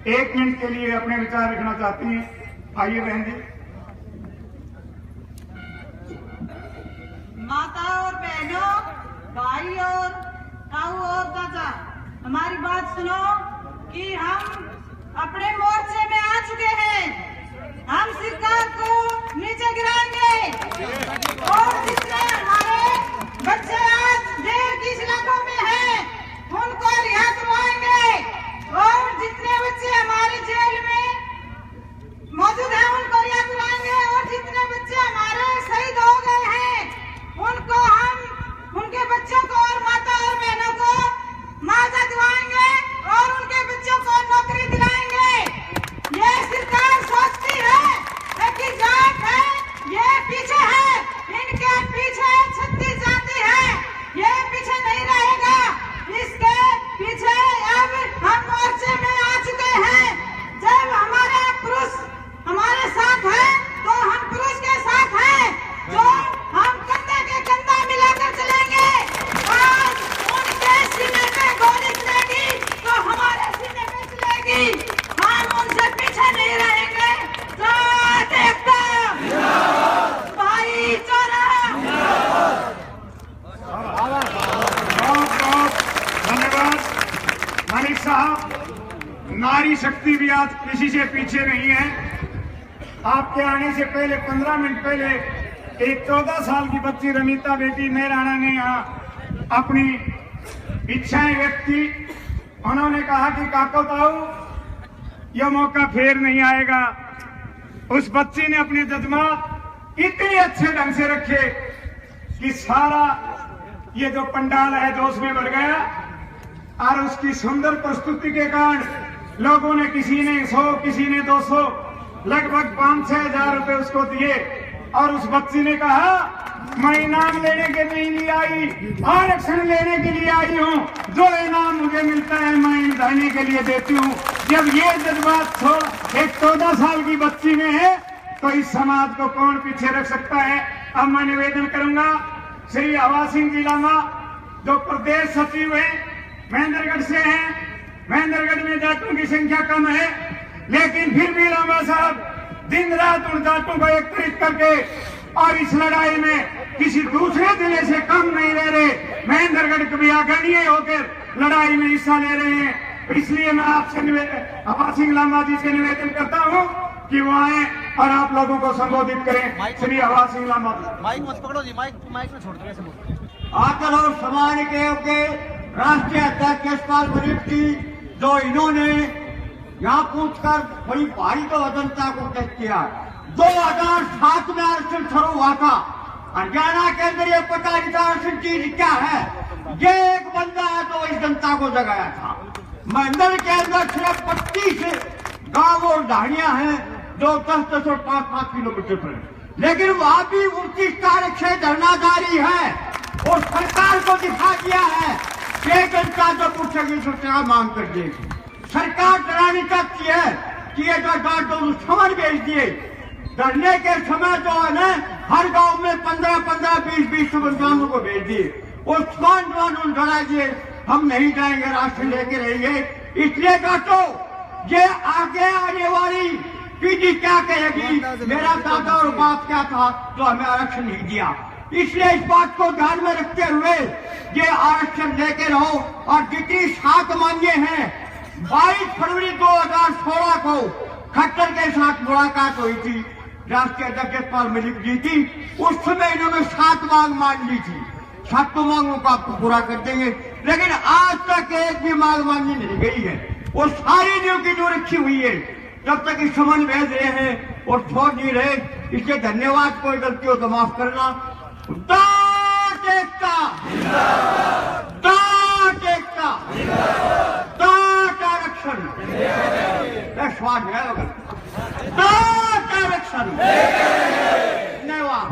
1 मिनट के लिए अपने विचार रखना चाहती हैं। आइए बहन जी। माता और बहनों, भाई और ताऊ और चाचा, हमारी बात सुनो कि हम अपने मोर्चे में आ चुके हैं। हम सरकार को नीचे गिराएंगे और जितने हमारे बच्चे आज जेल की सलाखों में हैं, उनको रिहा करवाएंगे और जितने बच्चे हमारे जेल में मौजूद हैं उनको रिहा करवाएंगे और जितने बच्चे हमारे शहीद हो गए हैं उनको हम उनके बच्चों को और माता और बहनों को मुआवजा दिलाएंगे और उनके बच्चों को नौकरी दिलाएंगे। ये सरकार सोचती है कि जाट है, ये पीछे है, इनके पीछे 36 जाति है, ये पीछे नहीं रहेगा। इसके पीछे अब हम मोर्चे में आ चुके हैं। जब हमारे पुरुष हमारे साथ है तो हम पुरुष के साथ हैं, जो हम कंधे के कंधा मिलाकर चलेंगे। आज उनके सीने पे गोली चलेगी तो हमारे सीने पे चलेगी, हम उनसे पीछे नहीं रहेंगे। जाट एकता, भाईचारा। बहुत बहुत धन्यवाद मानिक साहब। नारी शक्ति भी आज किसी से पीछे नहीं है। आपके आने से पहले 15 मिनट पहले एक 14 साल की बच्ची रमीता बेटी मेहराणा ने यहाँ अपनी इच्छाएं व्यक्त की। उन्होंने कहा कि काको ताऊ यह मौका फिर नहीं आएगा। उस बच्ची ने अपने जज्बात इतने अच्छे ढंग से रखे कि सारा ये जो पंडाल है जोश में भर गया और उसकी सुंदर प्रस्तुति के कारण लोगों ने किसी ने 100 किसी ने 200 लगभग 5-6 हजार रुपए उसको दिए और उस बच्ची ने कहा मैं इनाम लेने के लिए आई, आरक्षण लेने के लिए आई हूँ, जो इनाम मुझे मिलता है मैं इन देने के लिए देती हूँ। जब ये जज्बात एक 14 साल की बच्ची में है तो इस समाज को कौन पीछे रख सकता है। अब मैं निवेदन करूंगा श्री हवा सिंह जी लामा जो प्रदेश सचिव है, महेंद्रगढ़ से हैं। महेंद्रगढ़ में जाटों की संख्या कम है लेकिन फिर भी लामा साहब दिन रात उन जाटों को एकत्रित करके और इस लड़ाई में किसी दूसरे जिले से कम नहीं ले रहे, महेंद्रगढ़ के भी आगरणीय होकर लड़ाई में हिस्सा ले रहे हैं। इसलिए मैं आपसे हवा सिंह लामा जी से निवेदन करता हूँ कि वो आए और आप लोगों को संबोधित करें। श्री हवा सिंह लामा। माइक मत पकड़ो जी, माइक में छोड़ दो। आदर और सम्मान के राष्ट्रीय अध्यक्ष यशपाल मलिक जी जो इन्होंने यहाँ पूछकर बड़ी भारी तो जनता को तय किया। 2007 में आरक्षण शुरू हुआ था। हरियाणा के अंदर ये पता नहीं था आरक्षण चीज क्या है। ये एक बंदा है जो इस जनता को जगाया था। मंडल के अंदर सिर्फ 25 गांव और ढाणियां हैं जो 10-10 और 5-5 किलोमीटर पर, लेकिन वहां भी 29 तारीख से धरना जारी है और सरकार को दिखा दिया है कि जनता जो पूछेगी सरकार मांग कर देगी। सरकार डरानी चाहती है कि ये जो जाटों समझ भेज दिए। धरने के समय जो है ना हर गांव में 15-15, 20-20 नौजवानों को भेज दिए और नौजवान डरा दिए हम नहीं जाएंगे, राशन लेके रहेंगे। इसलिए जाटो ये आगे आने वाली पीढ़ी क्या कहेगी, मेरा दादा और बाप क्या था तो हमें आरक्षण नहीं दिया। इसलिए इस बात को ध्यान में रखते हुए ये आरक्षण लेके रहो और जितनी 7 मांगे हैं 22 फरवरी 2016 को खट्टर के साथ मुलाकात हुई थी, राष्ट्रीय अध्यक्ष यशपाल मलिक जी की। उस समय इन्होंने 7 मांग मान ली थी। 7 मांगों को आपको पूरा कर देंगे, लेकिन आज तक एक भी मांग मांगी नहीं गई है। वो सारी न्यू की जो रखी हुई है तब तक इस समन भेज रहे हैं और छोड़ नहीं रहे। इसलिए धन्यवाद। कोई गलती हो तो माफ करना। जाट एकता, जाट एकता, जाट आरक्षण, स्वाद है जाट आरक्षण। धन्यवाद।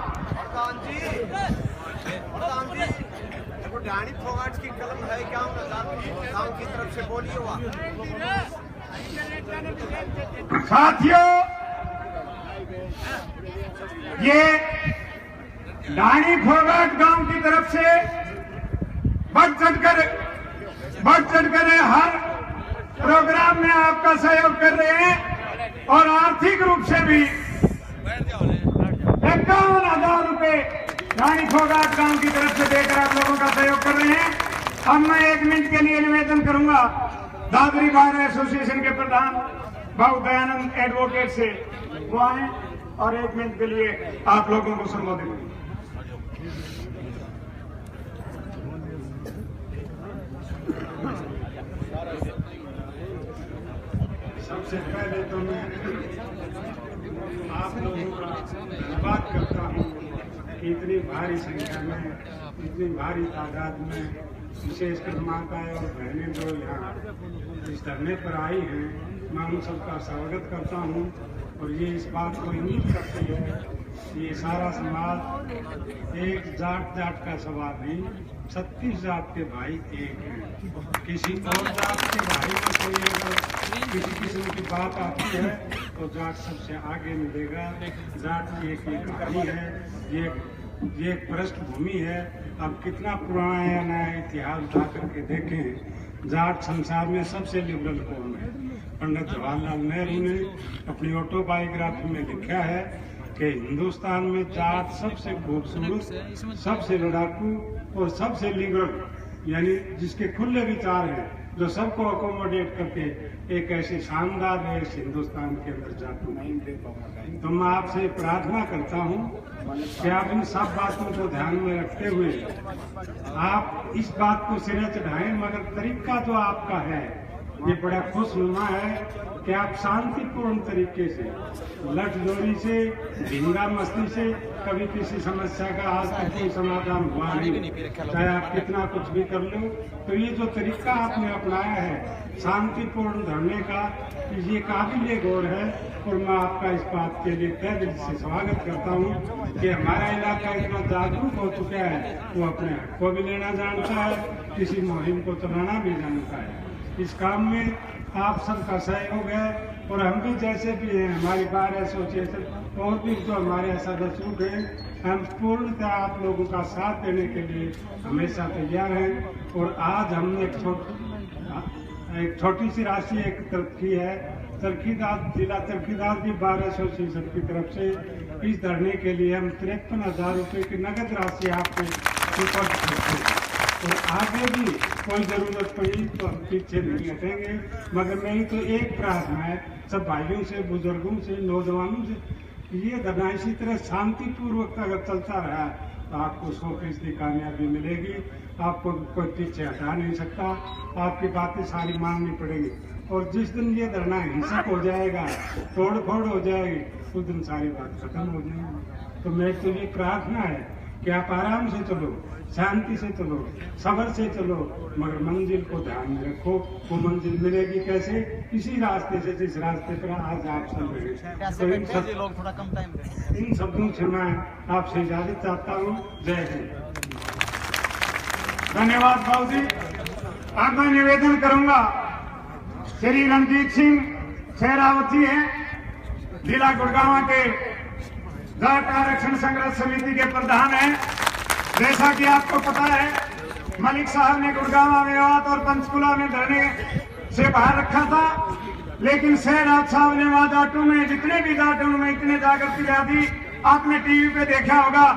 ढाणी फोगाट की कलम है क्या गांव की तरफ से बोलिए हुआ। साथियों ये ढाणी फोगाट गांव की तरफ से बढ़ चढ़कर हर प्रोग्राम में आपका सहयोग कर रहे हैं और आर्थिक रूप से भी 51,000 रुपए ढाणी सौगात गांव की तरफ से देकर आप लोगों का सहयोग कर रहे हैं। अब मैं 1 मिनट के लिए निवेदन करूंगा दादरी बार एसोसिएशन के प्रधान भाऊ दयानंद एडवोकेट से, वो आए और 1 मिनट के लिए आप लोगों को संबोधित करें। सबसे पहले तो मैं आप लोगों का धन्यवाद करता हूँ कि इतनी भारी संख्या में, इतनी भारी तादाद में विशेषकर माताएं और बहनें जो यहाँ इस धरने पर आई हैं, मैं उन सबका स्वागत करता हूँ। और ये इस बात को इंगित करती है कि ये सारा समाज एक जात का सवाल नहीं, 36 जात के भाई एक हैं। किसी और जात के भाई में कोई अगर किसी किस्म की बात आती है तो जात सबसे आगे मिलेगा। जात की एक कहानी है, ये एक पृष्ठभूमि है। अब कितना पुराना या नया इतिहास उठा करके देखें, जाट संसार में सबसे लिबरल कौम है। पंडित जवाहरलाल नेहरू ने अपनी ऑटोबायोग्राफी में लिखा है कि हिंदुस्तान में जाट सबसे खूबसूरत, सबसे लड़ाकू और सबसे लिबरल, यानी जिसके खुले विचार हैं, जो सबको अकोमोडेट करके एक ऐसे शानदार देश हिंदुस्तान के अंदर जाटू नहीं दे पाऊंगा। तो मैं आपसे प्रार्थना करता हूँ कि आप इन सब बातों को ध्यान में रखते हुए आप इस बात को सिरे चढ़ाएं, मगर तरीका जो आपका है ये बड़ा खुशनुमा है कि आप शांतिपूर्ण तरीके से, लठजोरी से, ढींगा मस्ती से कभी किसी समस्या का आज तक कोई समाधान हुआ नहीं, चाहे आप कितना कुछ भी कर लो। तो ये जो तरीका आपने अपनाया है शांतिपूर्ण धरने का, ये काबिल गौर है। और मैं आपका इस बात के लिए तहे दिल से स्वागत करता हूँ कि हमारा इलाका इतना जागरूक हो चुका है, वो अपने हक को भी लेना जानता है, किसी मुहिम को चलाना भी जानता है। इस काम में आप सबका सहयोग है और हम भी जैसे भी हैं, हमारी बार एसोसिएशन और भी जो हमारे सदस्य हैं, हम पूर्णतः आप लोगों का साथ देने के लिए हमेशा तैयार हैं। और आज हमने एक छोटी सी राशि एकत्रित की है तरकीदार, जिला तरकीदार की बार एसोसिएशन की तरफ से। इस धरने के लिए हम 53,000 रुपये की नगद राशि आपको सुपुर्द करते हैं। और आगे भी कोई जरूरत पड़ी तो हम पीछे नहीं हटेंगे। मगर मेरी तो एक प्रार्थना है सब भाइयों से, बुजुर्गों से, नौजवानों से, ये धरना इसी तरह शांतिपूर्वक अगर चलता रहा तो आपको 100% कामयाबी मिलेगी। आपको कोई पीछे हटा नहीं सकता, आपकी बातें सारी माननी पड़ेगी। और जिस दिन ये धरना हिंसक हो जाएगा, तोड़ फोड़ हो जाएगी, उस दिन सारी बात खत्म हो जाएगी। तो मेरी तो ये प्रार्थना है कि आप आराम से चलो, शांति से चलो, सब्र से चलो, मगर मंजिल को ध्यान में रखो। वो मंजिल मिलेगी कैसे? इसी रास्ते से जिस रास्ते पर आज आप चल रहे हैं। तो इन शब्दों से मैं आपसे इजाजत चाहता हूँ। जय हिंद। धन्यवाद भाऊ जी। अब मैं निवेदन करूंगा, श्री रणजीत सिंह सहरावत जी हैं, जिला गुड़गांव के जाट आरक्षण संघर्ष समिति के प्रधान हैं। जैसा कि आपको पता है, मलिक साहब ने गुड़गांव मेवात और पंचकुला में धरने से बाहर रखा था, लेकिन सहरावत साहब ने वहां जाटों में, जितने भी जाटों में इतने जागृति ला दी। आपने टीवी पे देखा होगा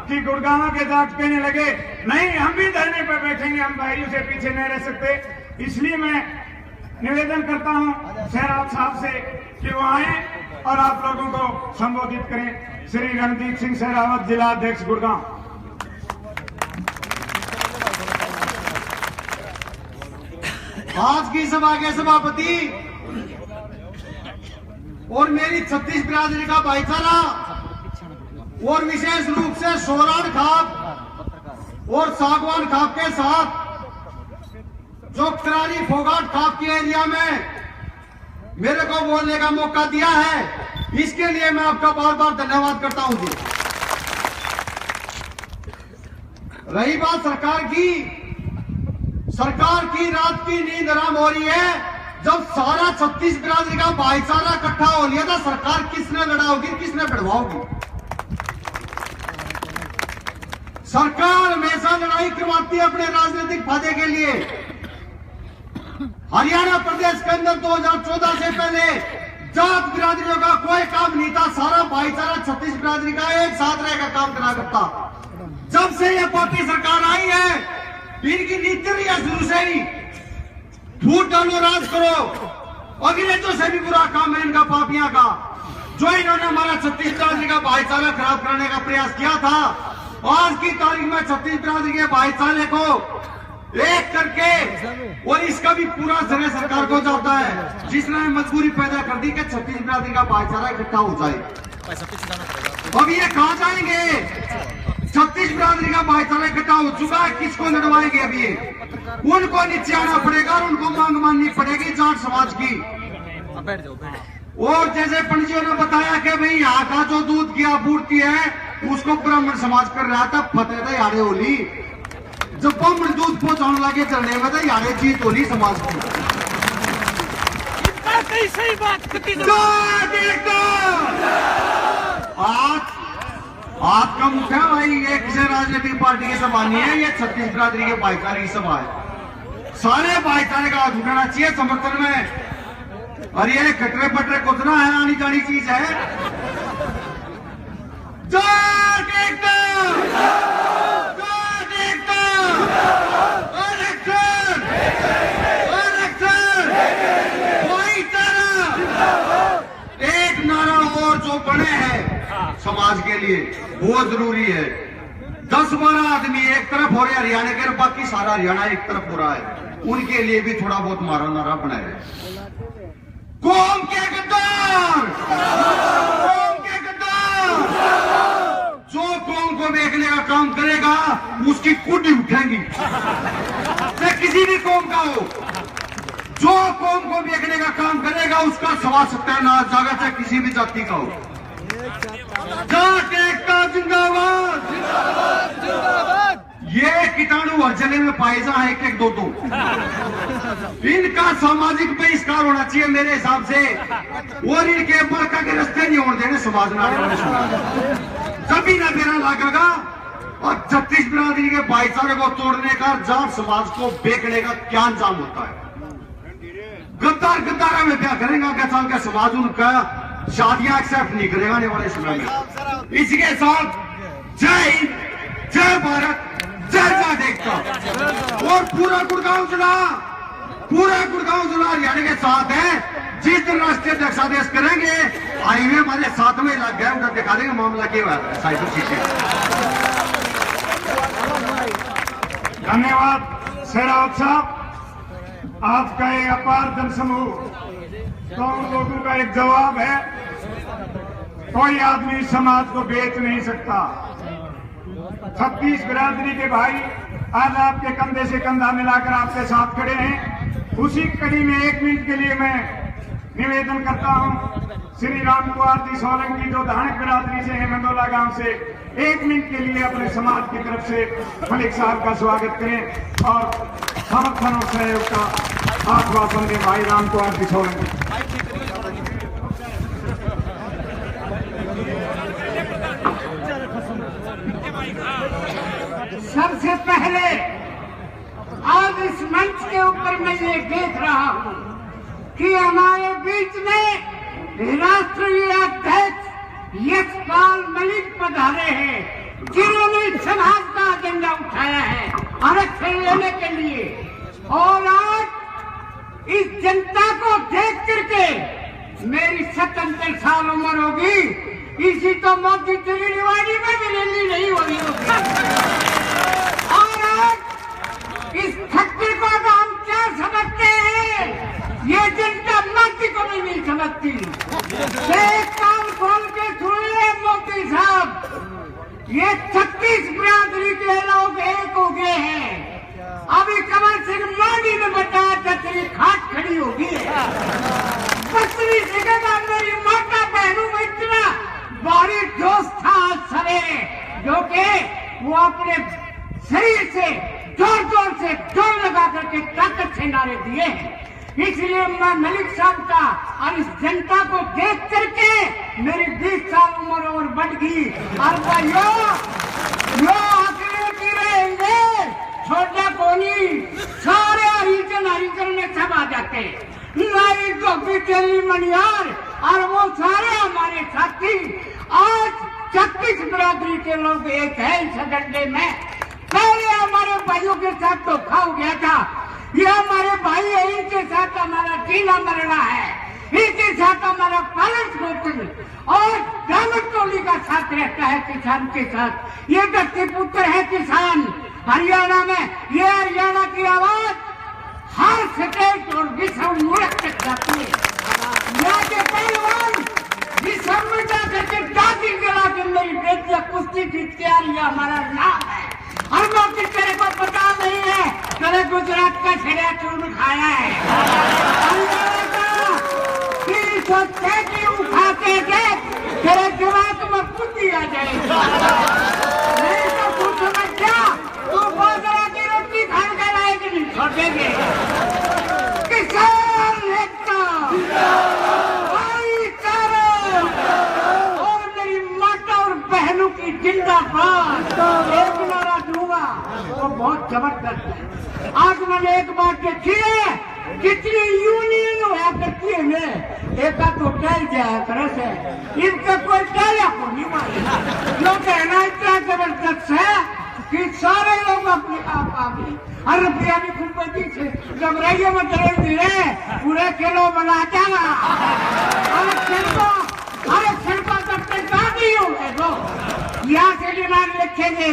कि गुड़गांव के जाट कहने लगे, नहीं हम भी धरने पर बैठेंगे, हम भाइयों से पीछे नहीं रह सकते। इसलिए मैं निवेदन करता हूं सहरावत साहब से कि वो आए और आप लोगों को संबोधित करें। श्री रणजीत सिंह सहरावत, जिला अध्यक्ष गुड़गांव। आज की सभा के सभापति और मेरी 36 बिरादरी का भाईचारा और विशेष रूप से सोरान खाप और सागवान खाप के साथ जो करारी फोगाट खाप के एरिया में मेरे को बोलने का मौका दिया है, इसके लिए मैं आपका बार बार धन्यवाद करता हूं जी। रही बात सरकार की रात की नींद हराम हो रही है। जब सारा 36 बिरादरी का भाईचारा इकट्ठा हो लिया था, सरकार किसने लड़ाओगी, किसने बढ़वाओगी? सरकार हमेशा लड़ाई करवाती है अपने राजनीतिक फायदे के लिए। हरियाणा प्रदेश के अंदर 2014 से पहले जाट बिरादरियों का कोई काम नहीं था, सारा भाईचारा 36 बिरादरी का एक साथ रहकर काम करा करता। जब से ये पार्टी सरकार आई है, इनकी नीति रही है शुरू से ही फूट डालो राज करो, अंग्रेजों से भी बुरा काम है इनका पापियां का। जो इन्होंने हमारा छत्तीस बिरादरी का भाईचारा खराब करने का प्रयास किया था, आज की तारीख में छत्तीस बिरादरी के भाईचारे को एक करके, और इसका भी पूरा श्रेय सरकार को जाता है जिसने मजबूरी पैदा कर दी कि छत्तीस बिरादरी का भाईचारा इकट्ठा हो जाए। अब ये कहां जाएंगे? छत्तीस बिरादरी का भाईचारा इकट्ठा हो चुका है, किसको लड़वाएंगे? अब ये उनको नीचे आना पड़ेगा और उनको मांग माननी पड़ेगी जाट समाज की। और जैसे पंडित ने बताया कि भाई यहाँ का जो दूध की आपूर्ति है उसको ब्राह्मण समाज कर रहा था, फतेह था यारे होली। जब ब्राह्मण दूध पहुंचाने लगे चलने में तो यारे जीत होली समाज की। सही बात आज का मुखिया भाई ये किसी राजनीतिक पार्टी की सभा नहीं है, ये छत्तीस बिरादरी के भाईचारे की सभा है। सारे भाईचारे का हाथ उठाना चाहिए समर्थन में। और ये कटरे पटरे कुतना है, आनी जानी चीज है। जाट एकता, जाट एकता, इलेक्शन, इलेक्शन, भाईचारा। एक नारा और जो बने हैं समाज के लिए बहुत जरूरी है। 10-12 आदमी एक तरफ हो रहे हरियाणा के, बाकी सारा हरियाणा एक तरफ हो रहा है, उनके लिए भी थोड़ा बहुत मारा नारा बनाए। कौम के गद्दार, कौम के गद्दार, जो कौम को बेचने का काम करेगा उसकी कुंडी उठेंगी, चाहे किसी भी कौम का हो। जो कौम को बेचने का काम करेगा उसका सवा सत्यानाश जाएगा, चाहे किसी भी जाति का हो। जाट एकता जिंदाबाद, जिंदाबाद, जिंदाबाद। ये कीटाणु हर जगह में पाए जा है, एक दो। इनका सामाजिक बहिष्कार होना चाहिए मेरे हिसाब से, और इनके बड़का के रास्ते नहीं होने देने समाज में आने वाले समाज। जब ना मेरा लागेगा और छत्तीस बिरादरी के भाईचारे को तोड़ने का, जाट समाज को बेचने का क्या अंजाम होता है। गद्दार गद्दारा में क्या करेगा? क्या साल का समाज उनका शादियां एक्सेप्ट नहीं करेगा आने वाले समय में। इसके साथ जय हिंद, जय भारत, जय जाट एकता। और पूरा गुड़गांव जिला, पूरा गुड़गांव जिला हरियाणा के साथ है। जिस दिन राष्ट्रीय अध्यक्ष आदेश करेंगे, हाईवे हमारे साथ में लग गया, उनका दिखा देंगे मामला क्या हुआ है साइकिल शीशे। धन्यवाद शेरावत साहब। आपका ये अपार जनसमूह, तो उन लोगों का एक जवाब है, कोई आदमी समाज को बेच नहीं सकता। छत्तीस बिरादरी के भाई आज आपके कंधे से कंधा मिलाकर आपके साथ खड़े हैं। उसी कड़ी में 1 मिनट के लिए मैं निवेदन करता हूं श्री राम कुमार जी सोलंकी, जो धानक बिरादरी से है, मंदोला गांव से, 1 मिनट के लिए अपने समाज की तरफ से मलिक साहब का स्वागत करें और समर्थन और सहयोग का आश्वासन दें। भाई राम कुमार जी सोलंकी। सबसे पहले आज इस मंच के ऊपर मैं ये देख रहा हूँ कि हमारे बीच में राष्ट्रीय अध्यक्ष यशपाल मलिक पधारे हैं, जिन्होंने समाज का एजेंडा उठाया है आरक्षण लेने के लिए। और आज इस जनता को देख करके मेरी 77 साल उम्र होगी, इसी तो मोदी तेरी रिवाड़ी में भी रैली नहीं हो रही होगी। और आज इस खट्टे को हम क्या समझते हैं, ये जनता मोदी को भी नहीं समझती। एक कान खोल के सुनिए मोदी साहब, ये 36 बिरादरी के लोग एक हो गए हैं। अभी कमल सिंह मोदी ने बताया था तेरी खाट खड़ी होगी। 25 जगह मेरी माता बहनों में इतना भारी जोश था आज सवेरे, जो कि वो अपने शरीर से जोर जोर से जोर लगा करके ताकत से नारे दिए हैं। इसलिए मैं मलिक साहब का और इस जनता को देख करके मेरी 20 साल उम्र और बढ़ गई। और यो अकेले की रहेंगे, छोटा कोनी, सारे हरिजन में सब आ जाते, नाई गोपी तेली मनियार और वो सारे हमारे साथी आज 36 बिरादरी के लोग एक है इस अड्डे में। पहले हमारे भाइयों के साथ तो खा हो गया था, ये हमारे भाई है, इनके साथ हमारा टीला मरना है, इनके साथ हमारा पालन पोषण और ग्रामीण टोली का साथ रहता है किसान के साथ। ये दत्ती पुत्र है किसान हरियाणा में, ये हरियाणा की आवाज हर स्टेट और विश्व मुल्क तक जाती है। यहाँ के पहलवान विश्व में जा करके दादी गला के मेरी बेटियां कुश्ती जीत के आ रही है, हमारा नाम है। हर मोदी तेरे को पता नहीं है, तेरे गुजरात का छेड़ा चूर्ण खाया है, हरियाणा का 306 की उठा के देख, तेरे दिमाग में बुद्धि आ जाएगी। नहीं तो तू समझ जा, तू बाजरा की रोटी खाने के लायक नहीं छोड़ेंगे। किसान एकता, भाईचारा और मेरी माता और बहनों की जिंदाबाद, एक नारा दूंगा वो बहुत जबरदस्त है। आज मैंने एक बात देखी है, जितनी यूनियन हुआ करती है ना, एक तो टल जाए तरह से, इनका कोई टला को नहीं मारेगा। जो कहना इतना जबरदस्त है कि सारे लोग अपने आप आ गए। हर रुपया भी खुलपति से जब रैया में चले दिए पूरे किलो बना जाएगा। हर शिल्पा तब तक गाड़ी हो गए तो यहाँ से डिमांड लिखेंगे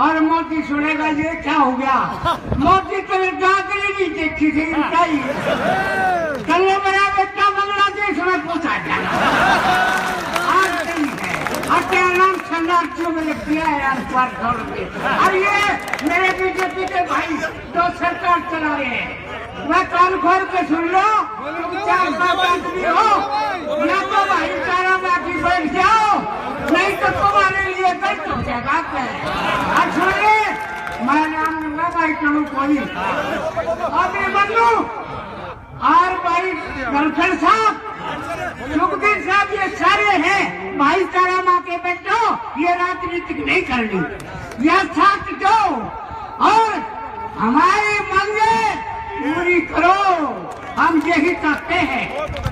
और मोदी सुनेगा ये क्या हो गया। मोदी तेरे गागरी नहीं देखी थी इनकाई, चलो मेरा बेटा बांग्लादेश में पहुंचा जाएगा। आज नहीं है, अपने नाम शरणार्थियों में लिख दिया है यार पर छोड़ के। और ये मेरे बीजेपी के भाई जो सरकार चला रहे हैं, मैं कान खोल के सुन लो, तुम 4-5 आदमी हो, या तो भाईचारा बाकी बैठ जाओ, नहीं तो तुम्हारे लिए गलत हो जाएगा। मैं नाम लूंगा भाई चलो कोई अभी बदलू और भाई गलखड़ साहब, सुखबीर साहब, ये सारे हैं भाईचारा माँ के बेटो, ये राजनीतिक नहीं करनी, यह साथ दो और हमारी मांगे पूरी करो, हम यही चाहते हैं।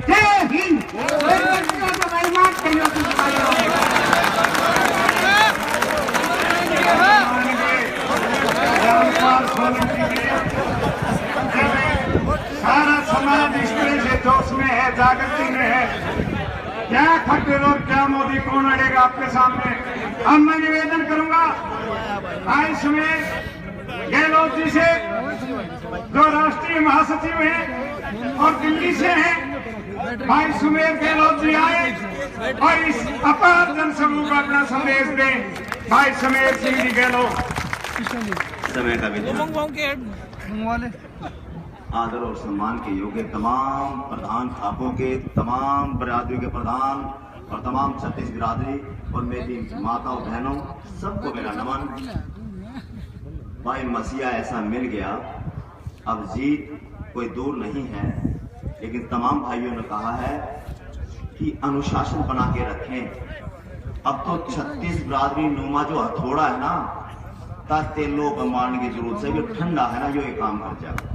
जय हिंद। सारा समाज इसमें से जोश में है, जागृति में है। क्या खट्टर और क्या मोदी कौन अड़ेगा आपके सामने। अब मैं निवेदन करूंगा आज में गहलोत जी से, जो राष्ट्रीय महासचिव हैं और दिल्ली से हैं, भाई सुमेर गहलोत जी आए और इस अपार जनसमूह को अपना संदेश दें। भाई सुमेर सिंह जी गहलोत। समय का आदर और सम्मान के योग्य तमाम प्रधान खापों के, तमाम बिरादरी के प्रधान और तमाम 36 बिरादरी और मेरी माताओं बहनों, सबको मेरा नमन। भाई मसीहा ऐसा मिल गया, अब जीत कोई दूर नहीं है, लेकिन तमाम भाइयों ने कहा है कि अनुशासन बना के रखें। अब तो 36 बिरादरी नुमा जो हथौड़ा है ना, तेलो मारने की जरूरत है, जो ठंडा है ना, जो ये काम कर जाएगा।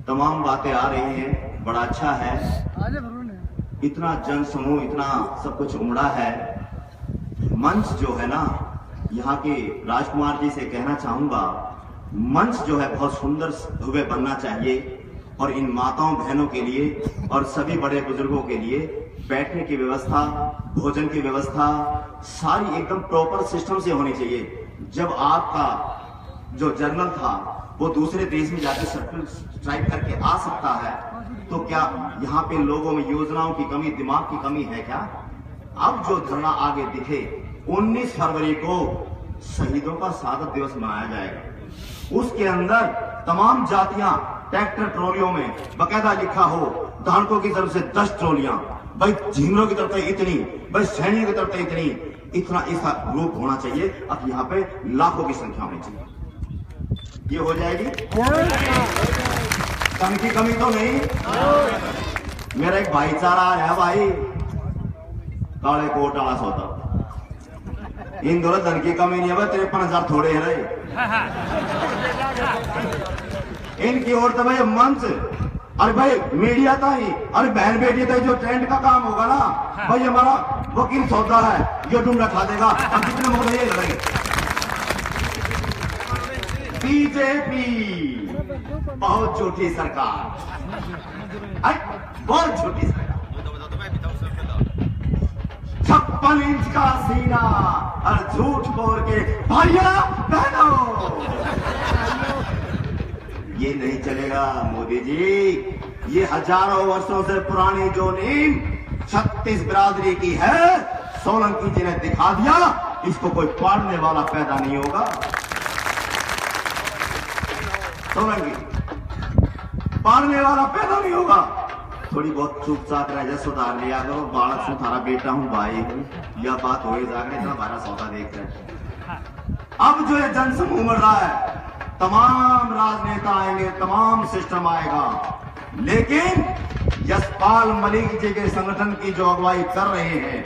तमाम बातें आ रही हैं, बड़ा अच्छा है, इतना जन समूह, इतना सब कुछ उमड़ा है। मंच जो है ना, यहाँ के राजकुमार जी से कहना चाहूंगा, मंच जो है बहुत सुंदर हुए बनना चाहिए और इन माताओं बहनों के लिए और सभी बड़े बुजुर्गों के लिए बैठने की व्यवस्था, भोजन की व्यवस्था सारी एकदम प्रॉपर सिस्टम से होनी चाहिए। जब आपका जो जर्नल था वो दूसरे देश में जाकर सर्कल स्ट्राइक करके आ सकता है, तो क्या यहाँ पे लोगों में योजनाओं की कमी, दिमाग की कमी है क्या? अब जो धरना आगे दिखे, 19 फरवरी को शहीदों का शहादत दिवस मनाया जाएगा। उसके अंदर तमाम जातियां ट्रैक्टर ट्रॉलियों में बकायदा लिखा हो, धानकों की तरफ से 10 ट्रॉलियां, भाई झींगरों की तरफ से इतनी, भाई सैनियों की तरफ से इतनी, इतना इसका ग्रुप होना चाहिए। अब यहाँ पे लाखों की संख्या होनी चाहिए। ये हो जाएगी, धन की कमी तो नहीं। मेरा एक भाईचारा है भाई, काले कोट वाला सौदा, इन दोनों धन की कमी नहीं है भाई। 53,000 थोड़े है, इनकी ओर तो भाई मंच अरे भाई मीडिया था ही, अरे बहन बेटी था जो ट्रेंड का काम होगा ना भाई, हमारा वकील सौदा है, ये ढूंढ रखा देगा। अब कितने मुकदमे ये लड़ेंगे। बीजेपी बहुत झूठी सरकार, बहुत झूठी सरकार। 56 इंच का सीना और झूठ बोल के भैया बहनों, ये नहीं चलेगा मोदी जी। ये हजारों वर्षों से पुरानी जो नींव 36 बिरादरी की है, सोलंकी जी ने दिखा दिया, इसको कोई पाड़ने वाला पैदा नहीं होगा। सोलंकी पाड़ने वाला पैदा नहीं होगा। थोड़ी बहुत चुप चाप रह जाए, सुधार लिया करो। बालक से थारा बेटा हूं, भाई हूं, यह बात हो जाकर इतना बारह सौदा देख रहे। अब जो ये जनसमूह उमड़ रहा है, तमाम राजनेता आएंगे, तमाम सिस्टम आएगा, लेकिन यशपाल मलिक जी के संगठन की जो अगुवाई कर रहे हैं,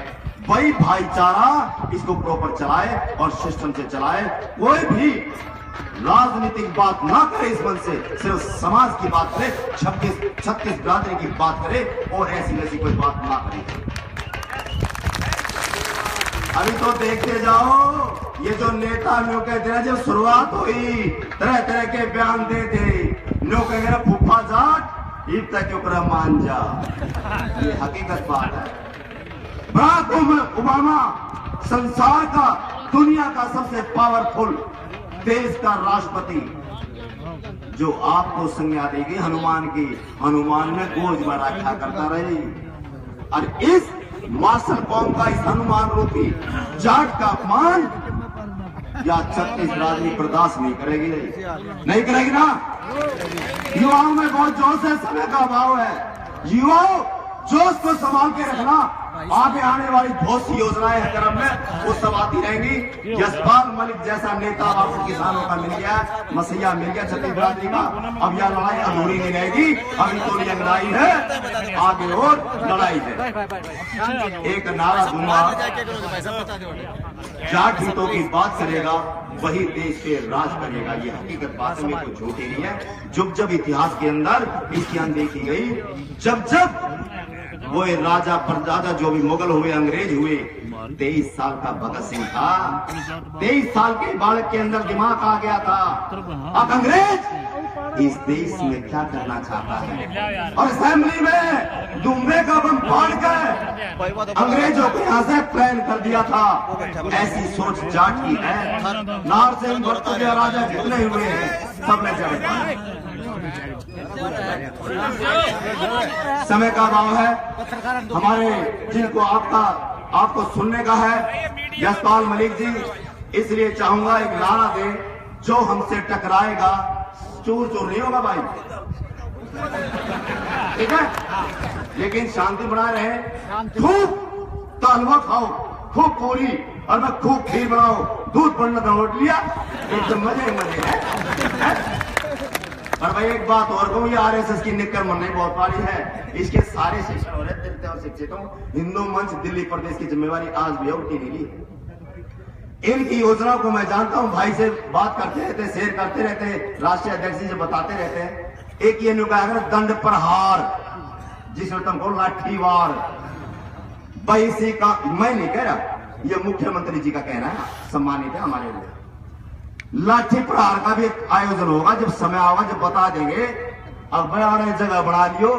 वही भाईचारा इसको प्रॉपर चलाए और सिस्टम से चलाए। कोई भी राजनीतिक बात ना करे इस मन से, सिर्फ समाज की बात करे, 36 बिरादरी की बात करे और ऐसी वैसी कोई बात ना करे। अभी तो देखते जाओ, ये जो नेता न्यू कहते हैं, जब शुरुआत हुई तरह तरह के बयान देते, न्यू कह फूफा जाट ईद तक ऊपर मान जा। ये हकीकत बात है। बराक ओबामा संसार का, दुनिया का सबसे पावरफुल देश का राष्ट्रपति, जो आपको संज्ञा देगी हनुमान की, हनुमान में गोज में रखा करता रही। और इस मार्शल कौम का, इस हनुमान रूपी जाट का अपमान या 36 बिरादरी बर्दाश्त नहीं करेगी, नहीं करेगी ना। युवाओं में बहुत जोश है, समय का अभाव है। युवाओं जोश को संभाल के रखना। आगे आने वाली बहुत सी योजनाएं हैं क्रम में, वो सब आती रहेंगी। यशपाल मलिक जैसा नेता आपको किसानों का मिल गया, मसीहा मिल गया 36 बिरादरी का। अब यह लड़ाई अधूरी नहीं रहेगी, अभी तो ये लड़ाई है, आगे और लड़ाई है। एक नारा दूंगा, जाट हितों की बात करेगा वही देश पे राज करेगा। ये हकीकत बात में कोई झूठी नहीं है। जब जब इतिहास के अंदर इसकी अनदेखी गई, जब जब वो राजा परदादा जो भी मुगल हुए, अंग्रेज हुए, 23 साल का भगत सिंह था, 23 साल के बालक के अंदर दिमाग आ गया था, अब अंग्रेज इस देश में क्या करना चाहता है। और असेंबली में दुम्बे का बम फाड़ कर अंग्रेजों को यहाँ से प्लान कर दिया था। ऐसी सोच जाट की है। नार से भरतुजा राजा जितने हुए हैं, सबने जड़े। समय का अभाव है, हमारे जिनको आपको सुनने का है, यशपाल मलिक जी, इसलिए चाहूंगा एक नारा दे, जो हमसे टकराएगा चूर चूर नहीं होगा भाई, ठीक है, लेकिन शांति बनाए रहे। खूब हलवा खाओ, खूब पूरी और मैं खूब खीर बनाओ, दूध पड़ना दौड़ लिया, एकदम मजे मजे है। और भाई एक बात और कहूं, ये आरएसएस की निक्कर मनने बहुत पारी है। इसके सारे शिक्षण हो रहे थे और शिक्षितों, हिंदू मंच दिल्ली प्रदेश की जिम्मेवारी आज भी है, उल्टी नहीं ली। इनकी योजना को मैं जानता हूं, भाई से बात करते रहते, शेयर करते रहते, राष्ट्रीय अध्यक्ष जी से बताते रहते हैं। एक ये नुकाया दंड प्रहार, जिसमें तुमको लाठी वार, भाई इसी का मैं नहीं कह रहा, ये मुख्यमंत्री जी का कहना है, सम्मानित है हमारे लिए। लाठी प्रहार का भी एक आयोजन होगा, जब समय आएगा जब बता देंगे। अब बड़ा जगह बना लियो,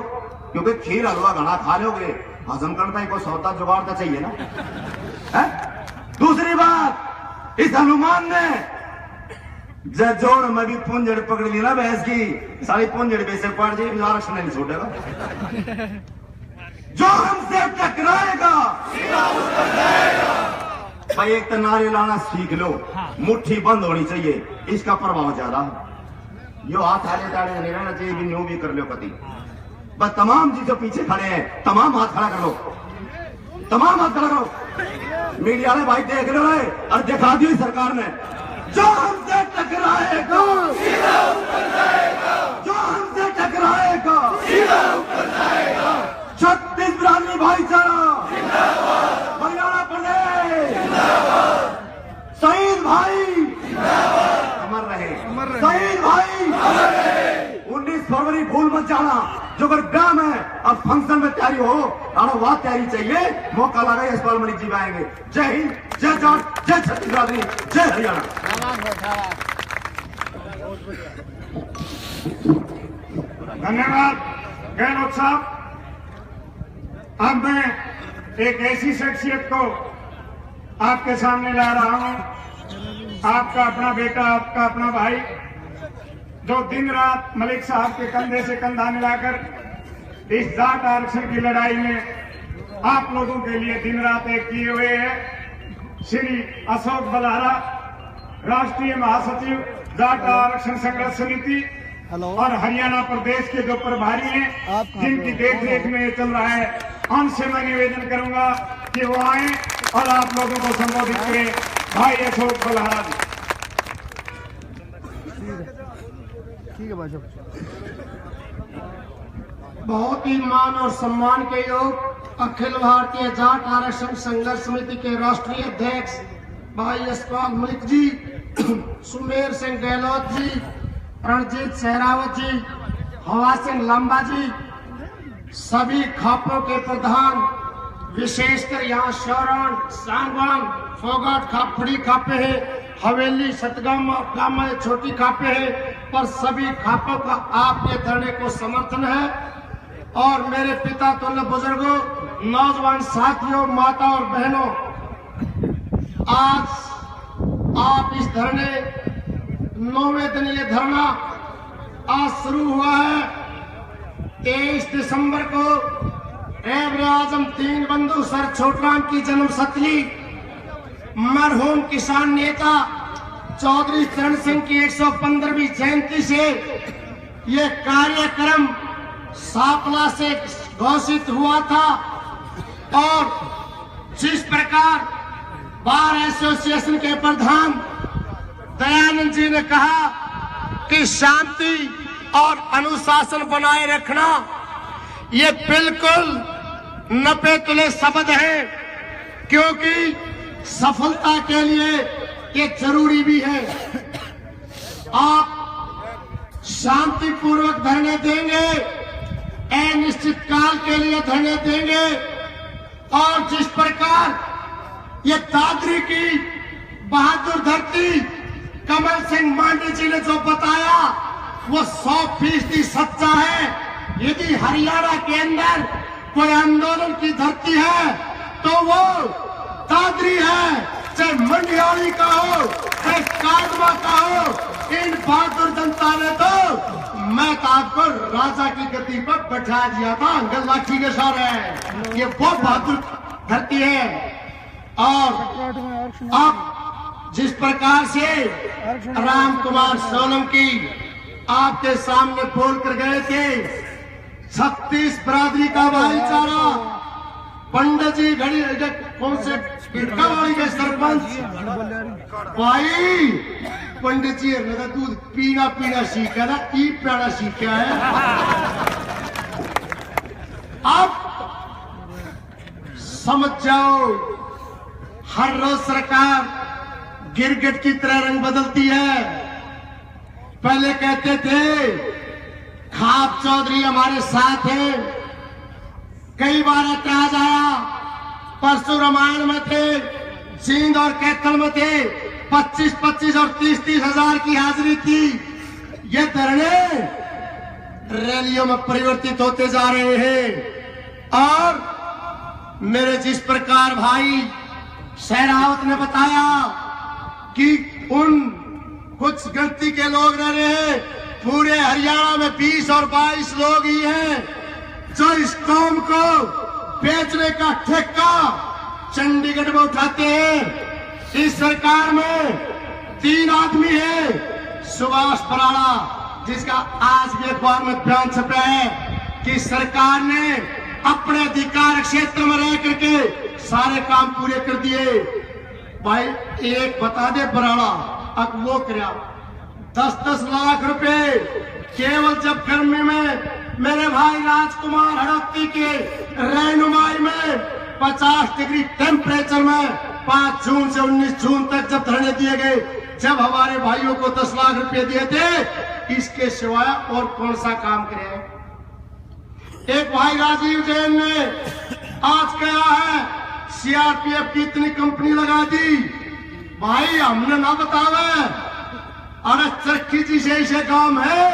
क्योंकि खीर हलवा घना खा लोगे, हजम करता है, कोई सौदा जुगाड़ तो चाहिए ना है? दूसरी बात, इस हनुमान ने जोड़ में भी पुंजड़ पकड़ ली ना भैंस की, सारी पुंजड़ बेसे पड़ जाए, आरक्षण नहीं छूटेगा। जो हमसे टकराएगा भाई, एक तो नारे लाना सीख लो, मुट्ठी बंद होनी चाहिए, इसका प्रभाव ज्यादा है। यो हाथ हाले ताड़े नहीं रहना चाहिए, भी न्यू भी कर लो कति। बस तमाम जी जो पीछे खड़े हैं, तमाम हाथ खड़ा कर लो, तमाम हाथ खड़ा करो। मीडिया वाले भाई देख लो और दिखा दियो सरकार ने, जो हमसे टकराएगा जो हमसे टकराएगा 36 बिरादरी भाईचारा हरियाणा प्रदेश, शहीद भाई अमर रहे, शहीद भाई 19 फरवरी भूल मत जाना। जो अगर ब्याह में और फंक्शन में तैयारी हो और वह तैयारी चाहिए, मौका लगा यशपाल मलिक जी आएंगे। जय हिंद, जय जाट, जय छत्तीसगढ़, जय हरियाणा। धन्यवाद गहलोत साहब। अब मैं एक ऐसी शख्सियत को आपके सामने ला रहा हूं, आपका अपना बेटा, आपका अपना भाई, जो दिन रात मलिक साहब के कंधे से कंधा मिलाकर इस जाट आरक्षण की लड़ाई में आप लोगों के लिए दिन रात एक किए हुए हैं। श्री अशोक बलहारा, राष्ट्रीय महासचिव जाट आरक्षण संघर्ष समिति और हरियाणा प्रदेश के जो प्रभारी हैं, जिनकी देखरेख में चल रहा है, उनसे मैं निवेदन करूंगा कि वो आए और आप लोगों को संबोधित करें। भाई अशोक बलहारा जी। ठीक है भाई। बहुत ही मान और सम्मान के योग अखिल भारतीय जाट आरक्षण संघर्ष समिति के राष्ट्रीय अध्यक्ष भाई यशपाल मलिक जी, सुमेर सिंह गहलोत जी, रणजीत सहरावत जी, हवा सिंह लांबा जी, सभी खापों के प्रधान, विशेषकर यहाँ शौरण, सांगवान, फोगाट खाप, बड़ी खापे है, हवेली, सतगामा, गामा छोटी खापे है, पर सभी खापों का आपके धरने को समर्थन है। और मेरे पिता तुल्य बुजुर्गों, नौजवान साथियों, माता और बहनों, आज आप इस धरने 9वें दिन ये धरना आज शुरू हुआ है। 23 दिसंबर को एवरे आजम दीन बंधु सर छोटराम की जन्म शती, मरहूम किसान नेता चौधरी चरण सिंह की 115वीं जयंती से ये कार्यक्रम सापला से घोषित हुआ था। और जिस प्रकार बार एसोसिएशन के प्रधान दयानंद जी ने कहा कि शांति और अनुशासन बनाए रखना ये बिल्कुल नपे तुले शब्द है, क्योंकि सफलता के लिए ये जरूरी भी है। आप शांतिपूर्वक धरने देंगे, अनिश्चित काल के लिए धरने देंगे, और जिस प्रकार ये दादरी की बहादुर धरती कमल सिंह मांडी जी ने जो बताया वो 100% सच्चा है। यदि हरियाणा के अंदर कोई आंदोलन की धरती है तो वो दादरी है, चाहे मंडियाली का हो, चाहे काटवा का हो। इन बहादुर जनता ने तो मैं तो आपको राजा की गद्दी पर बैठा दिया था, अंगल लाठी के सारे। ये बहुत बहादुर धरती है। और अब जिस प्रकार से राम कुमार सोलंकी आपके सामने बोल कर गए थे, 36 बरादरी का भाईचारा, पंडित जी घड़ी कौन से पिटकावाड़ी के सरपंच भाई, पंडित जी ने दूध पीना पीना सीखा ना, ई प्याना सीखा है। अब समझ जाओ, हर रोज सरकार गिरगिट की तरह रंग बदलती है। पहले कहते थे खाप चौधरी हमारे साथ है, कई बार ऐतराज आया, परसों रामायण में थे, जींद और कैथल में थे, 25-25 और 30-30 हजार की हाजिरी थी। ये धरने रैलियों में परिवर्तित होते जा रहे हैं। और मेरे जिस प्रकार भाई सहरावत ने बताया कि उन कुछ गिनती के लोग रह रहे हैं, पूरे हरियाणा में 20 और 22 लोग ही हैं जो इस कौम को बेचने का ठेका चंडीगढ़ में उठाते हैं। इस सरकार में 3 आदमी है, सुभाष बराड़ा, जिसका आज भी अखबार में बयान छपा है कि सरकार ने अपने अधिकार क्षेत्र में रह करके सारे काम पूरे कर दिए। भाई एक बता दे बराड़ा, अब वो कराया 10-10 लाख रुपए केवल जब गर्मी में मेरे भाई राजकुमार हड़प्पी के रहनुमाई में 50 डिग्री टेम्परेचर में 5 जून से 19 जून तक जब धरने दिए गए, जब हमारे भाइयों को 10 लाख रुपए दिए थे, इसके सिवाय और कौन सा काम करे। एक भाई राजीव जैन ने आज कहा है सीआरपीएफ की इतनी कंपनी लगा दी। भाई हमने ना बतावे, अरे चरखी जी से ऐसे काम है,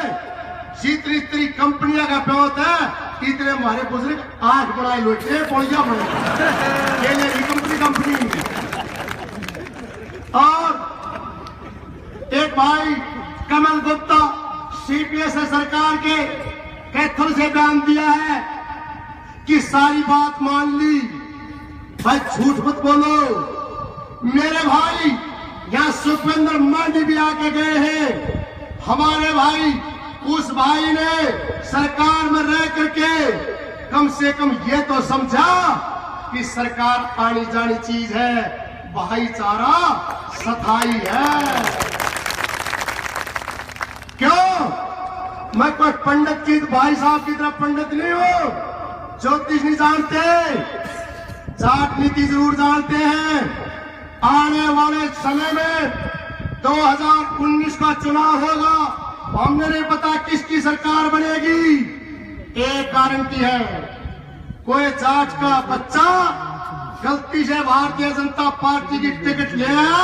इतनी इतनी कंपनियां का प्योत है, इतने हमारे बुजुर्ग आठ बनाए लोटे पोलिया बने ये कंपनी। और एक भाई कमल गुप्ता सीपीएस सरकार के कैथल से बयान दिया है कि सारी बात मान ली। भाई झूठ मत बोलो मेरे भाई, यहाँ सुखविंदर मांडी भी आके गए हैं। हमारे भाई, उस भाई ने सरकार में रह करके कम से कम ये तो समझा कि सरकार आनी जानी चीज है, भाईचारा सथाई है। क्यों? मैं कोई पंडित की भाई साहब की तरह पंडित नहीं हूं, ज्योतिष नहीं जानते, जाट नीति जरूर जानते हैं। आने वाले समय में 2019 का चुनाव होगा, हमने नहीं पता किसकी सरकार बनेगी। एक गारंटी है, कोई जाट का बच्चा गलती से भारतीय जनता पार्टी की टिकट ले आया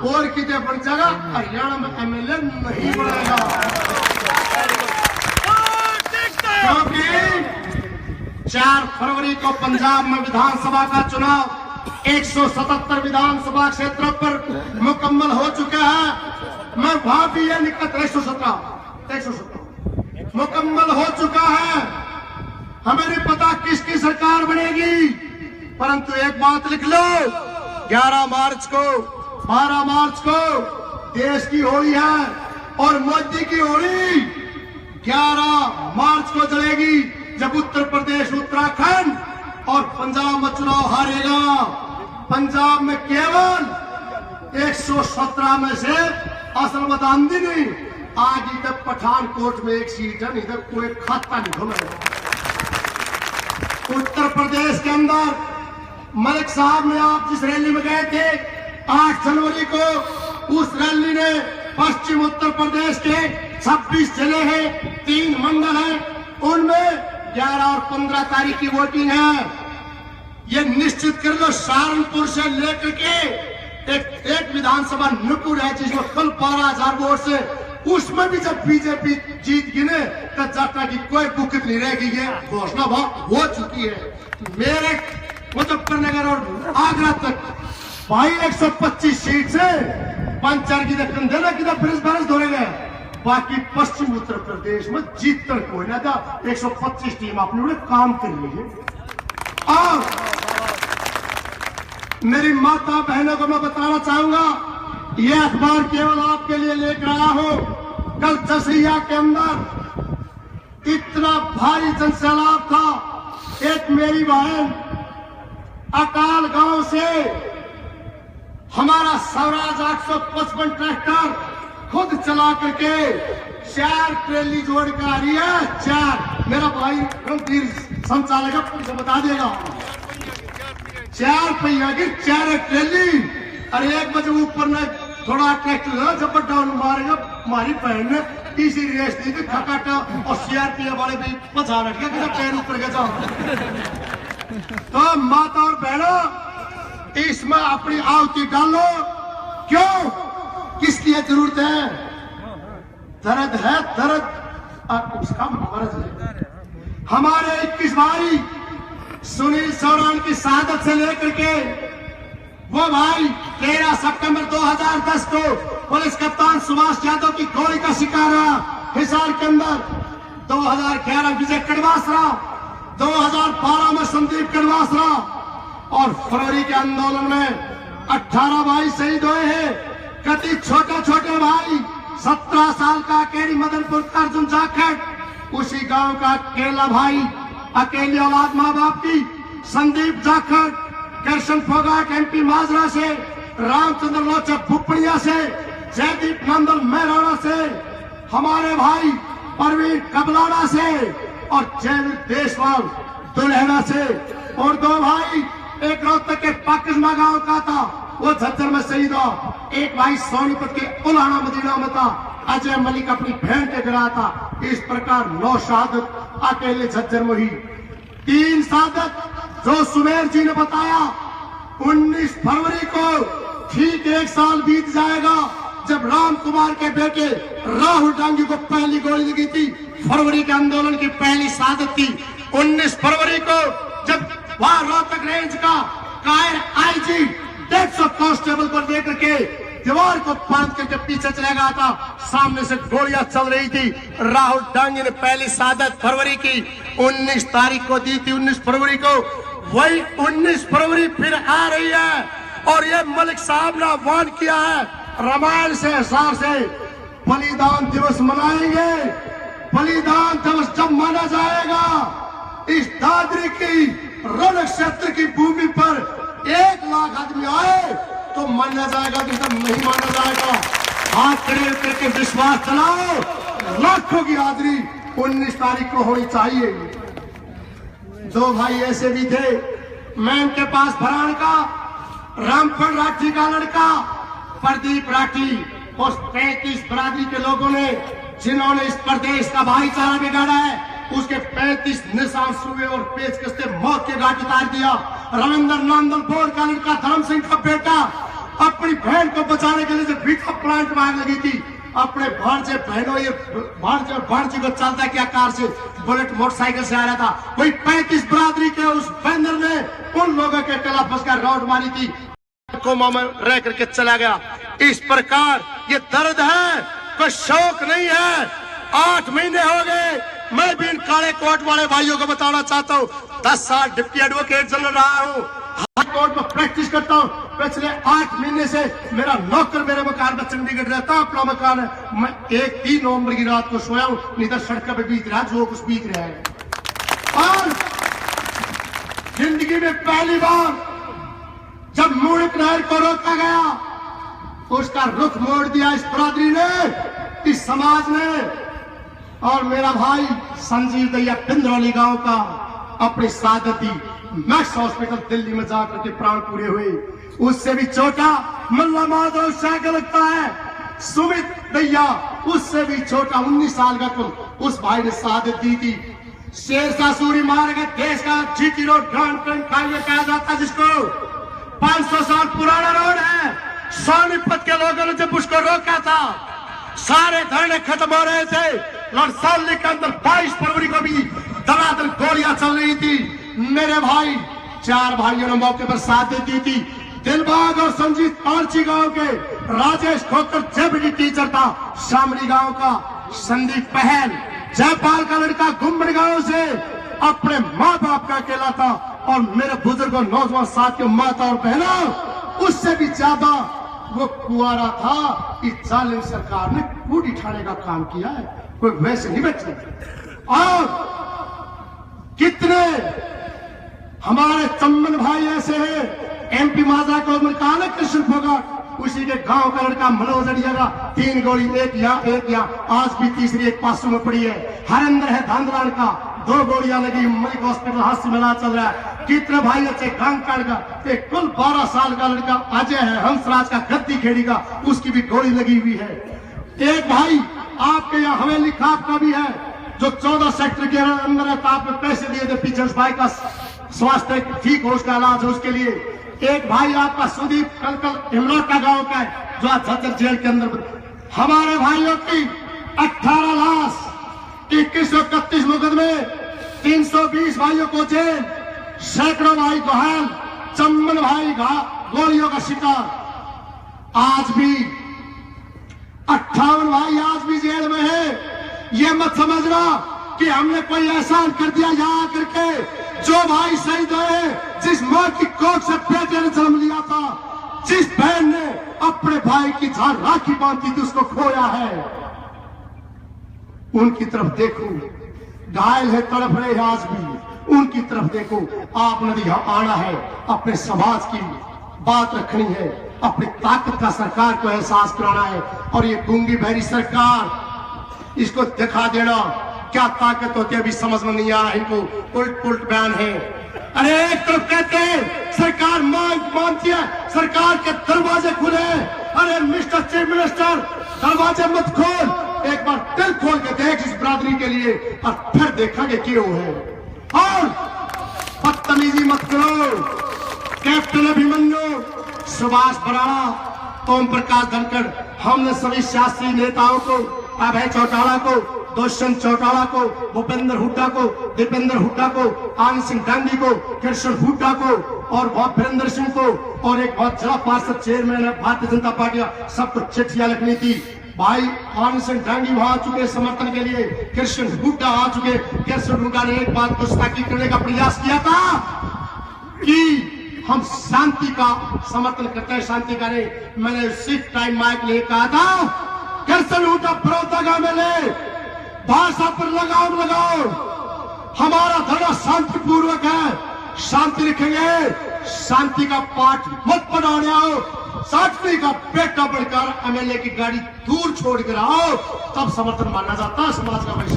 और कितने बन जाएगा, हरियाणा में एमएलए नहीं बनेगा। क्योंकि 4 फरवरी को पंजाब में विधानसभा का चुनाव 177 विधानसभा क्षेत्रों पर मुकम्मल हो चुका है। मैं वहां भी यह निकल 117 मुकम्मल हो चुका है। हमें नहीं पता किसकी सरकार बनेगी, परंतु एक बात लिख लो, 11 मार्च को 12 मार्च को देश की होली है और मोदी की होली 11 मार्च को जलेगी, जब उत्तर प्रदेश, उत्तराखंड और पंजाब में चुनाव हारेगा। पंजाब में केवल 117 में से असल में आंधी नहीं, आज इधर पठानकोट में एक सीट है, इधर कोई खाता नहीं घुमेगा। उत्तर प्रदेश के अंदर मलिक साहब ने, आप जिस रैली में गए थे 8 जनवरी को, उस रैली ने पश्चिम उत्तर प्रदेश के 26 जिले हैं, 3 मंडल हैं, उनमें 11 और 15 तारीख की वोटिंग है। ये निश्चित कर लो, सहारनपुर से लेकर के एक विधानसभा नुपुर है जिसमें कुल 12,000 वोट से, उसमें भी जब बीजेपी जीत गिने तो जाटा की कोई बुकत नहीं रहेगी। ये घोषणा हो चुकी है। मेरठ, मुजफ्फरनगर और आगरा तक भाई 125 सीट से पंचर की कंधे ना किधर ब्रिज बरस धोरे गए। बाकी पश्चिम उत्तर प्रदेश में जीत तक कोई ना था। 125 टीम अपने बड़े काम कर रही है। और मेरी माता बहनों को मैं बताना चाहूंगा, यह अखबार केवल आपके लिए लेकर आया हूं। कल जसैया के अंदर इतना भारी जनसैलाब था। एक मेरी बहन अकाल गांव से हमारा स्वराज 855 ट्रैक्टर खुद चला करके 4 ट्रेली जोड़ कर आ रही है। 4, मेरा भाई रणधीर संचालक आपको बता देगा, 4 पहिया की 4 ट्रेली। अरे 1 बजे ऊपर ने थोड़ा ट्रैक्टर जब डाउन मारेगा, हमारी बहन ने तीसरी रेस दी थी खकाटा और सीआरपीएफ वाले भी 50 मिनट के पैर ऊपर के जाओ। तो माता और बहनों, इसमें अपनी आहुति डालो। क्यों? किस लिए जरूरत है? दर्द है, दर्द और उसका मर्ज है। हमारे 21 भाई सुनील सौरान की शहादत से लेकर के वो भाई 13 सितंबर 2010 को पुलिस कप्तान सुभाष यादव की गोली का शिकार हुआ हिसार के अंदर। 2011 विजय कड़वासरा, 2012 में संदीप कड़वासरा और फरवरी के आंदोलन में 18 भाई शहीद हुए हैं। कति छोटे छोटे भाई, 17 साल का अकेली मदनपुर का अर्जुन जाखड़, उसी गांव का अकेला भाई, अकेली औलाद माँ बाप की, संदीप जाखड़, कृष्ण फोगाट एमपी माजरा से, रामचंद्र लोचक भुपड़िया से, जयदीप नंदन मेहराना से, हमारे भाई परवीन कबलाना से और जयवीर देशवाल दुल्हेड़ा से, और 2 भाई, एक रोहतक के पाकिस्मा गांव का था, वो झज्जर में शहीद हुआ। एक भाई सोनीपत के उलाना मदीना में था, अजय मलिक अपनी बहन के गिरा था। इस प्रकार 9 शहादत अकेले झज्जर में हुई। 3 शहादत जो सुमेर जी ने बताया, 19 फरवरी को ठीक 1 साल बीत जाएगा जब राम कुमार के बेटे राहुल डांगी को पहली गोली लगी थी। फरवरी के आंदोलन की पहली शहादत थी। 19 फरवरी को जब वहां रोहतक रेंज का कायर आईजी 150 कांस्टेबल को लेकर के दीवार को बांध करके पीछे चला गया था, सामने से गोलियां चल रही थी। राहुल डांगी ने पहली शहादत फरवरी की 19 तारीख को दी थी। 19 फरवरी को वही 19 फरवरी फिर आ रही है और ये मलिक साहब ने आह्वान किया है, रामायण से हिसाब से बलिदान दिवस मनाएंगे। बलिदान दिवस जब माना जाएगा, इस दादरी की रण क्षेत्र की भूमि पर 1 लाख आदमी आए तो माना जाएगा, कि जब नहीं माना जाएगा। हाथ खड़े करके विश्वास चलाओ, लाखों की हाजिरी 19 तारीख को होनी चाहिए। 2 भाई ऐसे भी थे, मैं इनके पास फरहान का रामफल राठी का लड़का प्रदीप राठी और 35 बरादरी के लोगों ने जिन्होंने इस प्रदेश का भाईचारा बिगाड़ा है, उसके 35 निशान सुए और पेचकस से मौत के घाट उतार दिया। रविंद्र नांदल बोर का लड़का धर्म सिंह का बेटा अपनी बहन को बचाने के लिए जब बीटा प्लांट में आग लगी थी, अपने भांजे बहनों ये भांजी को चलता क्या कार से बुलेट मोटरसाइकिल से आ रहा था, वही 35 बरादरी के उस बंदर ने उन लोगों के गला फंसकर रॉड मारी थी, कोमा में रह करके चला गया। इस प्रकार ये दर्द है, कोई शौक नहीं है। 8 महीने हो गए, मैं भी इन काले कोट वाले भाइयों को बताना चाहता हूँ, 10 साल डिप्टी एडवोकेट जनरल रहा हूँ, हाई कोर्ट में प्रैक्टिस करता हूँ। पिछले 8 महीने से मेरा नौकर मेरे मकान में चंडीगढ़ रहता, अपना मकान है। मैं 3 नवंबर की रात को सोया हूँ, नहीं तो सड़क पे बीत रहा जो कुछ बीत रहा है। और जिंदगी में पहली बार जब मुड़क नहर को रोका गया, उसका रुख मोड़ दिया इस बरादरी ने, इस समाज ने। और मेरा भाई संजीव दैया पिंदरौली गांव का अपनी शहादत दी, मैक्स हॉस्पिटल दिल्ली में जाकर के प्राण पूरे हुए। उससे भी छोटा मल्ला माधव शाह का लगता है, सुमित दैया, उससे भी छोटा 19 साल का कुल, उस भाई ने शहादत दी थी। शेरशाह सूरी मार गए, देश का GT road grand trunk highway कहा जाता है, जिसको 500 साल पुराना रोड है। सोनीपत के लोगों ने जब उसको रोका था, सारे धरने खत्म हो रहे थे। लड़साली के अंदर 22 फरवरी को भी धड़ाधड़ गोलियां चल रही थी। मेरे भाई 4 भाइयों ने मौके पर शहादत दी थी। दिलबाग और संजीत पारची गांव के, राजेश खोकर जेबीडी टीचर था शामली गांव का, संदीप पहल जयपाल का लड़का गुम्बड़ गांव से अपने माँ बाप का अकेला था, और मेरे बुजुर्गों नौजवान साथियों माता और बहनों, उससे भी ज्यादा वो कुआरा था। इस जालिम सरकार ने कूड़ी ठाने का काम किया है, कोई वैसे नहीं बचे। और कितने हमारे चम्मन भाई ऐसे हैं, एमपी माजा को कहा ना कृष्ण फोगाट, उसी के गांव का लड़का मनोज अड़िया का 3 गोली, एक यहाँ, आज भी तीसरी एक पासों में पड़ी है। हरिंदर है धांधलान का, 2 गोलियां लगी, मलिक हॉस्पिटल हादसे में इलाज चल रहा है। कितने भाई अच्छे कांगकाड़ का, एक कुल 12 साल का लड़का अजय है हंसराज का, गद्दी खेड़ी का, उसकी भी गोली लगी हुई है। एक भाई आपके यहाँ हवेली खाप का भी है, जो 14 सेक्टर के अंदर है, आपने पैसे दिए थे पीछे उस भाई का स्वास्थ्य ठीक हो, उसका इलाज हो उसके लिए। एक भाई आपका सुदीप कलकल हिमलोटा गांव का है, जो आज झज्जर जेल के अंदर। हमारे भाइयों की 18 लाश, 2131 मुकदमे, 320 भाइयों को जेल, सैकड़ों भाई घायल, चम्मन भाई गोलियों का शिकार। आज भी 58 भाई आज भी जेल में है। ये मत समझना कि हमने कोई एहसान कर दिया यहाँ करके। जो भाई शहीद हुए, जिस माँ की कोख से बेटे ने जन्म लिया था, जिस बहन ने अपने भाई की झाड़ राखी बांधी थी, उसको खोया है, उनकी तरफ देखो। घायल है, तड़प रहे हैं आज भी, उनकी तरफ देखो। आपने यहाँ आना है, अपने समाज की बात रखनी है, अपनी ताकत का सरकार को एहसास कराना है। और ये गूंगी बहरी सरकार, इसको दिखा देना क्या ताकत होती है अभी समझ में नहीं आ रहा। इनको उल्ट पुल्ट बयान है। अरे एक तरफ कहते हैं सरकार मानती है, सरकार के दरवाजे खुले। अरे मिस्टर चीफ मिनिस्टर, दरवाजे मत खोल, एक बार दिल खोल के देख इस बिरादरी के लिए और फिर देखेंगे क्यों है। और बदतमीजी मत करो। कैप्टन अभिमन्यु, सुभाष बराड़ा, ओम प्रकाश धनखड़, हमने सभी सियासी नेताओं को, अभय चौटाला को, दुष्यंत चौटाला को, भूपेंद्र हुड्डा को, दीपेंद्र हुड्डा को, आनंद सिंह डांगी को, कृष्ण हुड्डा को और वीरेंद्र सिंह को और एक बहुत जिला पार्षद चेयरमैन है भारतीय जनता पार्टी, सबको चिट्ठियां लिखनी थी। भाई आनंद सिंह डांगी वहां आ चुके समर्थन के लिए, कृष्ण हुड्डा आ चुके। कृष्ण हुड्डा ने एक बात गुस्ताखी करने का प्रयास किया था कि हम शांति का समर्थन करते हैं, शांति का नहीं। मैंने उसी टाइम माइक ले कहा था कृष्ण हुड्डा प्रोतागा में ले, भाषा पर लगाम लगाओ, हमारा धरना शांतिपूर्वक है, शांति लिखेंगे, शांति का पाठ मत पढ़ाने आओ, साठवीं का बेटा बढ़कर एमएलए की गाड़ी दूर छोड़ कर आओ, तब समर्थन माना जाता है समाज का वैश्य।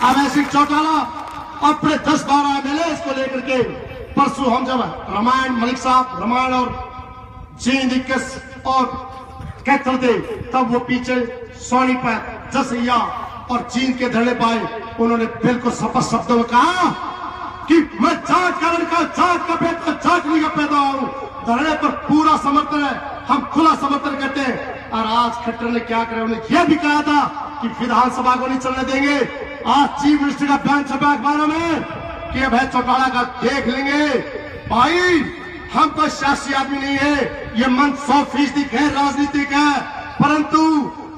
अभय सिंह चौटाला अपने 10-12 एमएलए को लेकर के परसों हम जब रामायण मलिक साहब रामायण और जींद 21 और कैथल थे, तब वो पीछे सोनीपत, जसैया और जींद के धरने पाए। उन्होंने बिल्कुल स्पष्ट शब्दों में कहा कि मैं जाट का बेटा जाटनी का पैदा हूं। धरने पर पूरा समर्थन है, हम खुला समर्थन करते हैं। और आज खट्टर ने क्या करे, उन्हें यह भी कहा था कि विधानसभा को नहीं चलने देंगे। आज चीफ मिनिस्टर का बयान छपा अखबारों में कि अभय चौटाला का देख लेंगे। भाई हम कोई सियासी आदमी नहीं है, ये मन 100% गैर राजनीतिक है, परंतु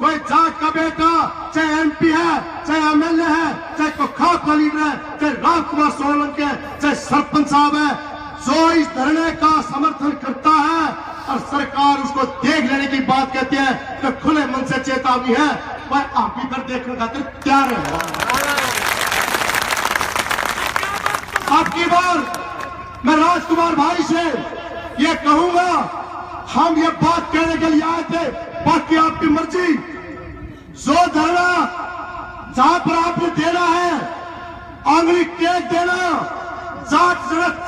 कोई जाट का बेटा चाहे एमपी है, चाहे एमएलए है, चाहे कोई खाप का लीडर है, चाहे राम कुमार सोलंकी है, चाहे सरपंच साहब है, जो इस धरने का समर्थन करता है और सरकार उसको देख लेने की बात कहती है तो खुले मन से चेतावनी है, पर आप भी पर देखने खातिर तैयार है। आपकी बार मैं राजकुमार भाई से ये कहूंगा, हम ये बात कहने के लिए आए थे, बाकी आपकी मर्जी। जो धरना जहां पर आपने देना है, आंगली टेक देना, जाट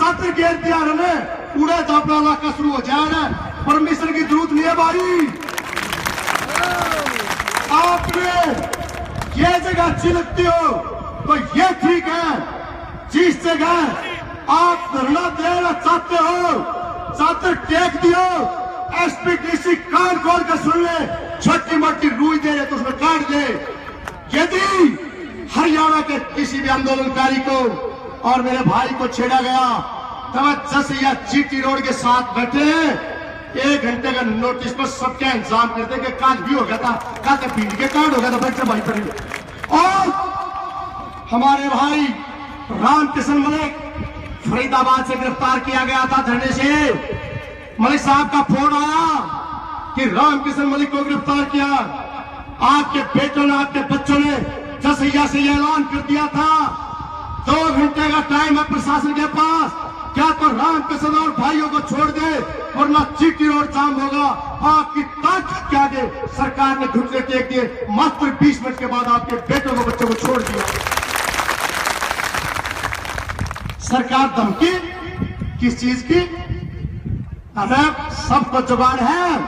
छात्र घेर दिया हमें, उड़े दापड़ा इलाका शुरू हो जाएगा, परमिशन की जरूरत नहीं है भाई। आपने ये जगह अच्छी लगती हो तो ये ठीक है, जिस जगह आप धरना देना चाहते हो, चादर टेक दियो, एसपी डीसी कान खोल कर सुन ले, छोटी मोटी रूई दे रहे तो उसमें काट दे। यदि हरियाणा के किसी भी आंदोलनकारी को और मेरे भाई को छेड़ा गया, तब जसैया जीटी रोड के साथ बैठे हैं, 1 घंटे का नोटिस पर सबके इंतजाम करते कि काज भी हो गया था, कहते पीट के कांड हो गया था, बैठे भाई पर। और हमारे भाई रामकिशन मलिक फरीदाबाद से गिरफ्तार किया गया था धरने से। मलिक साहब का फोन आया कि रामकिशन मलिक को गिरफ्तार किया। आपके बेटों ने, आपके बच्चों ने जसैया से यह ऐलान कर दिया था 2 घंटे का टाइम है प्रशासन के पास, क्या तो रामकिशन और भाइयों को छोड़ दे वरना जीटी रोड जाम होगा। आपकी ताकत के आगे सरकार ने घुटने टेक दिए, मात्र 20 मिनट के बाद आपके बेटों को, बच्चों को छोड़ दिया। सरकार धमकी किस चीज की? अरे सबको जुगाड़ है,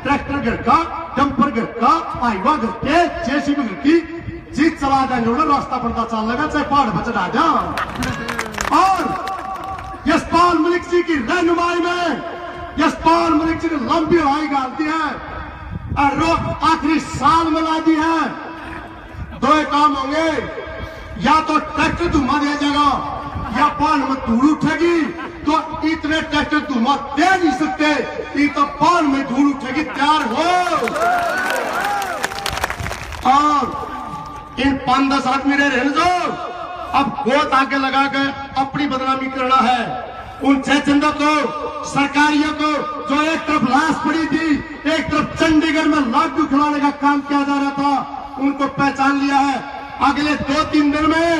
ट्रैक्टर घर का, डंपर घर का, आईवा घर के, जेसीबी घर की, जीत चला देंगे, रास्ता पड़ता चल लगा, चाहे पहाड़ पर चढ़ा जाओ। और यशपाल मलिक जी की रहनुमाई में यशपाल मलिक जी ने लंबी लड़ाई गालती है और आखिरी साल में ला दी है। 2 काम होंगे, या तो ट्रैक्टर धुआं दिया जाएगा या पान में धूल उठेगी, तो इतने ट्रैक्टर धुआं दे नहीं सकते, ये तो पान में धूल उठेगी, तैयार हो। और इन 5-10 आदमी रहने दो, अब गोत आगे लगा के अपनी बदनामी करना है। उन जयचंदा को, सरकारियों को, जो एक तरफ लाश पड़ी थी, एक तरफ चंडीगढ़ में लाडू खिलाने का काम किया जा रहा था, उनको पहचान लिया है। अगले 2-3 दिन में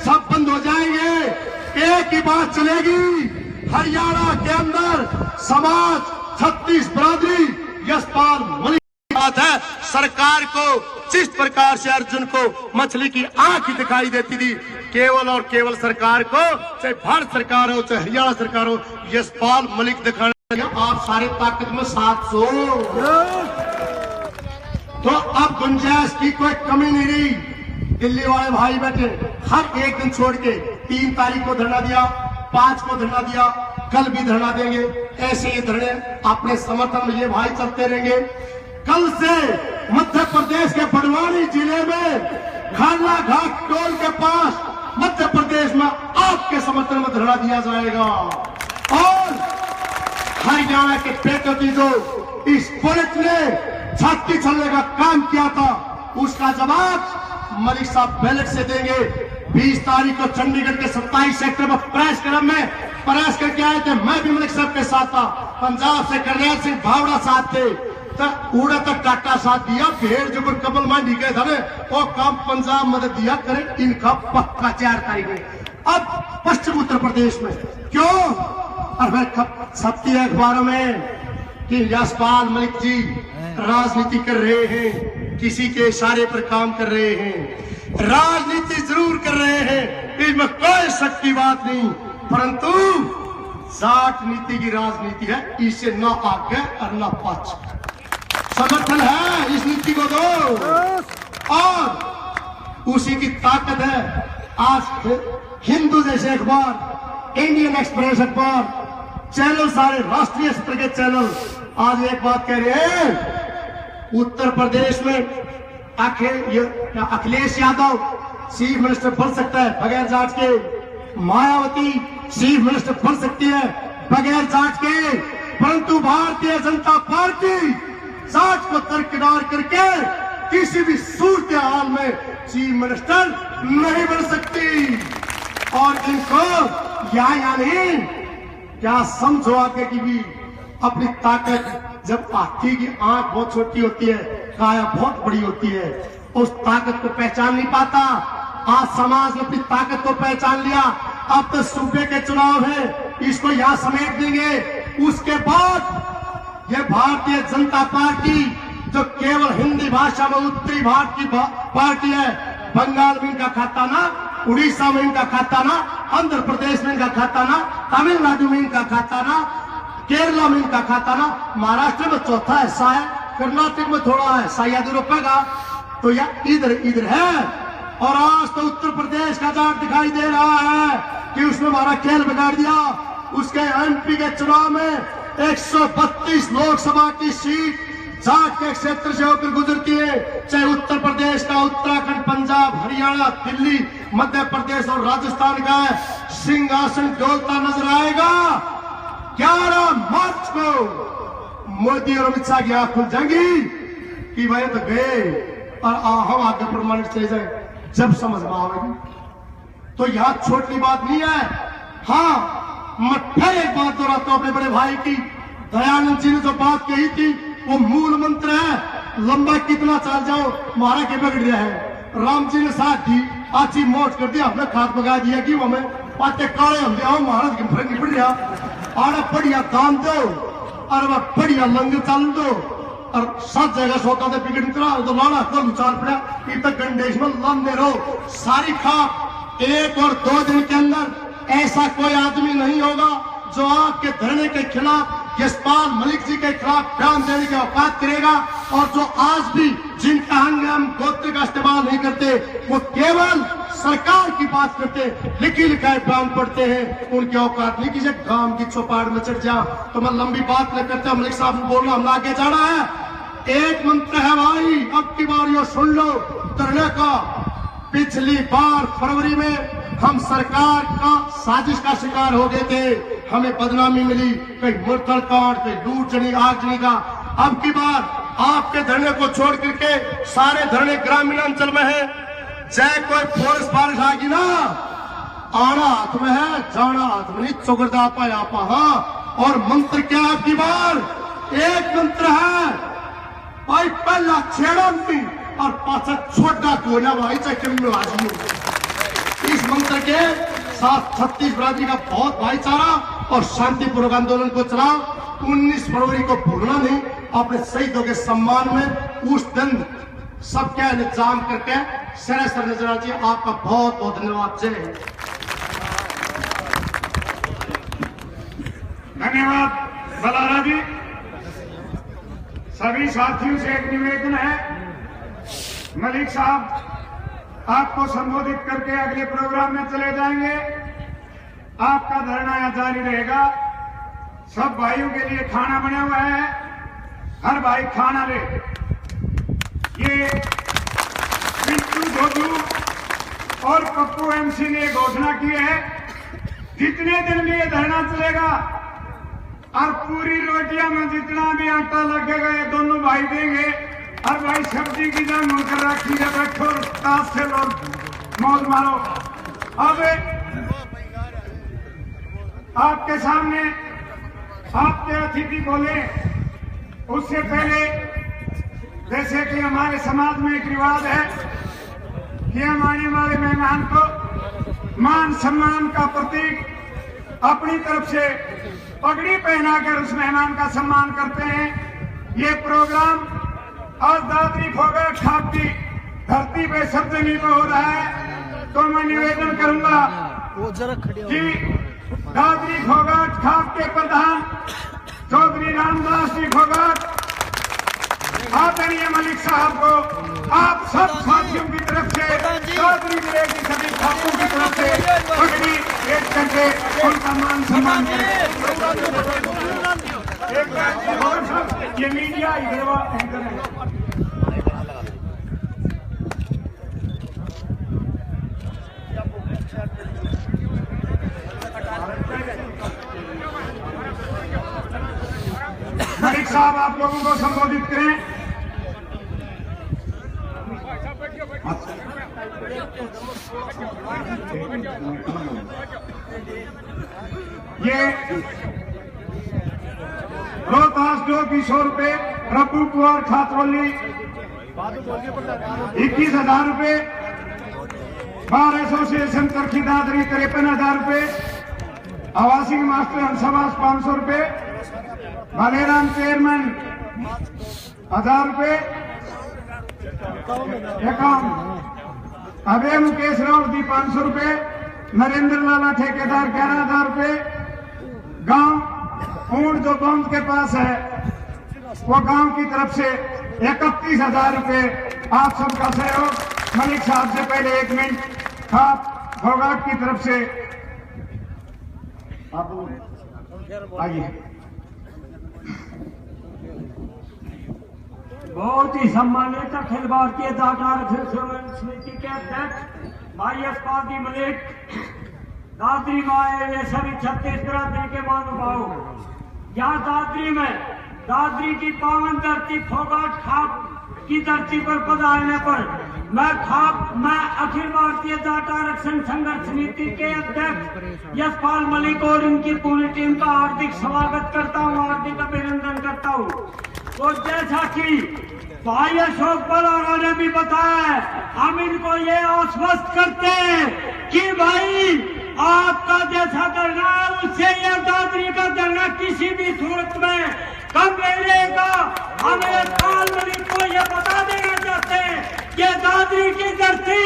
सब बंद हो जाएंगे, एक ही बात चलेगी, हरियाणा के अंदर समाज 36 बिरादरी यशपाल मलिक की बात है। सरकार को जिस प्रकार से अर्जुन को मछली की आंख ही दिखाई देती थी, केवल और केवल सरकार को, चाहे भारत सरकार हो चाहे हरियाणा सरकार हो, यशपाल मलिक दिखाने, आप सारे ताकत में साथ सो। तो अब गुंजाइश की कोई कमी नहीं रही। दिल्ली वाले भाई बैठे, हर एक दिन छोड़ के 3 तारीख को धरना दिया, 5 को धरना दिया, कल भी धरना देंगे। ऐसे ये धरने अपने समर्थन में ये भाई चलते रहेंगे। कल से मध्य प्रदेश के बड़वानी जिले में खाला घाट टोल के पास मध्य प्रदेश में आपके समर्थन में धरना दिया जाएगा। और हरियाणा के पेटों जो इस पुलिस ने छाती छलने का काम किया था, उसका जवाब मलिक साहब बैलेट से देंगे। 20 तारीख को चंडीगढ़ के 27 सेक्टर में प्रेस क्लब में प्रेस करके आए थे। मैं भी मलिक साहब के साथ था। पंजाब से करनैल सिंह भावड़ा साथ थे, उड़ा तक टाटा साथ दिया। भेड़ जो कबल मांडी गए था वो काम पंजाब मदद दिया करे, इनका पक्का 4 तारीख में। अब पश्चिम उत्तर प्रदेश में क्यों? और फिर छपती है अखबारों में कि यशपाल मलिक जी राजनीति कर रहे हैं, किसी के इशारे पर काम कर रहे हैं। राजनीति जरूर कर रहे हैं, इसमें कोई शक की बात नहीं, परंतु जाट नीति की राजनीति है, इसे न आगे और न पाछे। समर्थन है इस नीति को दो, और उसी की ताकत है। आज हिंदू जैसे अखबार, इंडियन एक्सप्रेस अखबार, चैनल सारे राष्ट्रीय स्तर के चैनल आज एक बात कह रहे हैं, उत्तर प्रदेश में अखिलेश यादव चीफ मिनिस्टर बन सकता है बगैर जांच के, मायावती चीफ मिनिस्टर बन सकती है बगैर जांच के, परंतु भारतीय जनता पार्टी जांच को दरकिनार करके किसी भी सूरत हाल में चीफ मिनिस्टर नहीं बन सकती। और इनको या नहीं, क्या समझो आगे की भी अपनी ताकत, जब हाथी की आंख बहुत छोटी होती है, काया बहुत बड़ी होती है, उस ताकत को पहचान नहीं पाता। आज समाज ने अपनी ताकत को पहचान लिया। अब तो सूबे के चुनाव है, इसको यहां समेट देंगे। उसके बाद ये भारतीय जनता पार्टी जो केवल हिंदी भाषा में उत्तरी भारत की पार्टी है, बंगाल में इनका खाता ना, उड़ीसा में इनका खाता ना, आंध्र प्रदेश में इनका खाता ना, तमिलनाडु में इनका खाता ना, केरला में इनका खाता ना, महाराष्ट्र में चौथा हिस्सा है, कर्नाटक में थोड़ा हिस्सा यूरोप का, तो यह इधर है। और आज तो उत्तर प्रदेश का जाट दिखाई दे रहा है कि उसने हमारा खेल बिगाड़ दिया। उसके एमपी के चुनाव में 132 लोकसभा की सीट जाट के क्षेत्र से होकर गुजरती है, चाहे उत्तर प्रदेश का, उत्तराखंड, पंजाब, हरियाणा, दिल्ली, मध्य प्रदेश और राजस्थान का है। सिंहासन डोलता नजर आएगा। 11 मार्च को मोदी और अमित शाह की आंख खुल जाएंगी कि भाई तो गए, और हम आगे प्रमाणित चले जाए जब समझ में आएगी। तो यह छोटी बात नहीं है। हाँ, मैं फिर एक बात दोहराता हूं अपने बड़े भाई की। दयानंद जी ने जो बात कही थी वो मूल मंत्र है, लंबा कितना चल जाओ मारा के बिगड़ गया है। राम जी ने साथ दी, आची मोट कर दिया, हमने खाद बगा दिया कि हमें पाते काले हम दिया, महाराज के फर्क नहीं पड़ रहा। और बढ़िया दान दो और वह बढ़िया लंगर चाल दो, और 7 जगह सोता था बिगड़ तो लाना कल चाल पड़ा, इतना गंडेश में लंबे रहो सारी खा। 1 और 2 दिन के अंदर ऐसा कोई आदमी नहीं होगा जो आपके धरने के खिलाफ, यशपाल मलिक जी के खिलाफ बयान देने की औकात करेगा। और जो आज भी जिनका हम गोत्र का इस्तेमाल नहीं करते, वो केवल सरकार की बात करते, लिखी लिखाए बयान पढ़ते हैं, उनकी औकात नहीं कि जब गांव की चौपाट में चढ़ जा। तो मैं लंबी बात न करते, मलिक साहब ने बोलना, हम आगे जाना है। एक मंत्र है भाई, अब की बार यो सुन लो धरने का। पिछली बार फरवरी में हम सरकार का साजिश का शिकार हो गए थे, हमें बदनामी मिली, कहीं मुरथल कांड, कहीं लूट जनी, आगजनी का। अब की बार आपके धरने को छोड़ करके सारे धरने ग्रामीण अंचल में है। चाहे कोई फोर्स बारिश आएगी ना, आना हाथ में है, जाना हाथ में नहीं, चौगरदा पाया पहा। और मंत्र क्या है आपकी बार? एक मंत्र है भाई, पहला छेड़ा नहीं और पाछा छोटा कोना भाई, चाहे कभी में हाजिर हो। इस मंत्र के साथ 36 बिरादरी का बहुत भाईचारा और शांतिपूर्वक आंदोलन को चलाओ। 19 फरवरी को भूलना नहीं। अपने शहीदों के सम्मान में उस दिन सबका इंतजाम करके सर नजर आ जाइए। आपका बहुत बहुत धन्यवाद। जय हिंद। धन्यवाद बलारा जी। सभी साथियों से एक निवेदन है, मलिक साहब आपको संबोधित करके अगले प्रोग्राम में चले जाएंगे। आपका धरना यहाँ जारी रहेगा। सब भाइयों के लिए खाना बना हुआ है, हर भाई खाना ले। ये पिंटू भोजू और पप्पू एमसी ने घोषणा की है, जितने दिन में ये धरना चलेगा और पूरी रोटियां में जितना भी आटा लगेगा ये दोनों भाई देंगे। और भाई सब्जी की जंग होकर रखी है, बैठो ताश से लोग मौज मारो। अब आपके सामने आपके अतिथि बोले, उससे पहले जैसे कि हमारे समाज में एक रिवाज है कि हम आने वाले मेहमान को मान सम्मान का प्रतीक अपनी तरफ से पगड़ी पहनाकर उस मेहमान का सम्मान करते हैं। ये प्रोग्राम आज दादरी फोगाट खाप की धरती पे सप्तमी को हो रहा है, तो मैं निवेदन करूंगा कि दादरी फोगाट खाप के प्रधान चौधरी रामदास जी फोगाट आदरणीय मलिक साहब को आप सब साथियों की तरफ से दादरी जिले की सभी खापों की तरफ से पगड़ी भेंट करके उनका मान सम्मान करें। ये मीडिया एंकर है। मलिक साहब आप लोगों को संबोधित करें। ये रोहतास जो की 100 रुपए, प्रभु कुमार खातरोली 21,000 रुपए, बार एसोसिएशन तरखी दादरी 53,000 रुपए, आवासीय मास्टर हंसावास 500 रुपए, भालेराम चेयरमैन 1000 रुपए, अभय मुकेश राव दी 500 रुपए, नरेंद्र लाला ठेकेदार 11,000 रुपए, गांव ऊंट जो बंद के पास है वो गांव की तरफ से 31,000 रुपए। आप सबका सहयोग। मलिक साहब से पहले 1 मिनट आप फोगाट की तरफ से आप आइए। बहुत ही सम्मानित अखिल भारतीय जाट आरक्षण समिति के अध्यक्ष भाई यशपाल मलिक, दादरी में आए हुए सभी 36 बिरादरी के महानुभाव, यहाँ दादरी में दादरी की पावन धरती फोगाट खाप की धरती पर पधारने पर मैं अखिल भारतीय जाट आरक्षण संघर्ष समिति के अध्यक्ष यशपाल मलिक और इनकी पूरी टीम का हार्दिक स्वागत करता हूँ, हार्दिक अभिनंदन करता हूँ। तो जैसा कि भाई अशोक पलारा ने भी बताया, हम इनको ये आश्वस्त करते हैं कि भाई आपका जैसा धरना है उससे यह दादरी का धरना किसी भी सूरत में कम नहीं रहेगा। हम यशपाल मलिक को यह बता देना चाहते हैं कि दादरी की धरती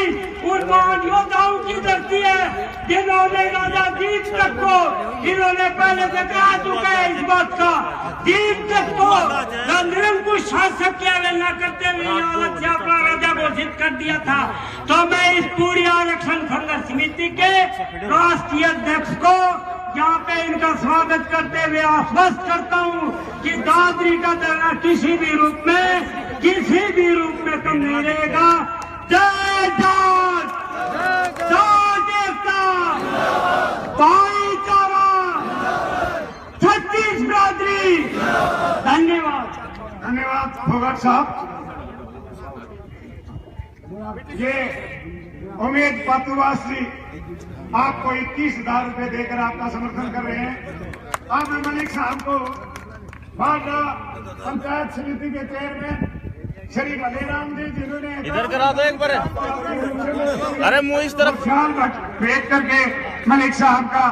उन महान योद्धाओं की धरती है जिन्होंने राजा दीप तक को, इन्होंने पहले से कहा चुका है इस बात का, दीप तक को निरंकुश शासक की अवहेलना करते हुए अलग से अपना राजा घोषित कर दिया था। तो मैं इस पूरी आरक्षण संघर्ष समिति के राष्ट्रीय अध्यक्ष को यहाँ पे इनका स्वागत करते हुए आश्वस्त करता हूँ कि दादरी का धरना किसी भी रूप में कम नहीं रहेगा। जय जाट, जाट एकता, भाईचारा, 36 बिरादरी। धन्यवाद फोगाट साहब। ये उमेद पातुवास जी आपको 21,000 रुपए देकर आपका समर्थन कर रहे हैं। अब मैं मलिक साहब को भाटा पंचायत समिति के चेयरमैन श्री भलेराम जी, जिन्होंने इधर करा दो एक बार, अरे मुंह इस तरफ भेज करके मलिक साहब का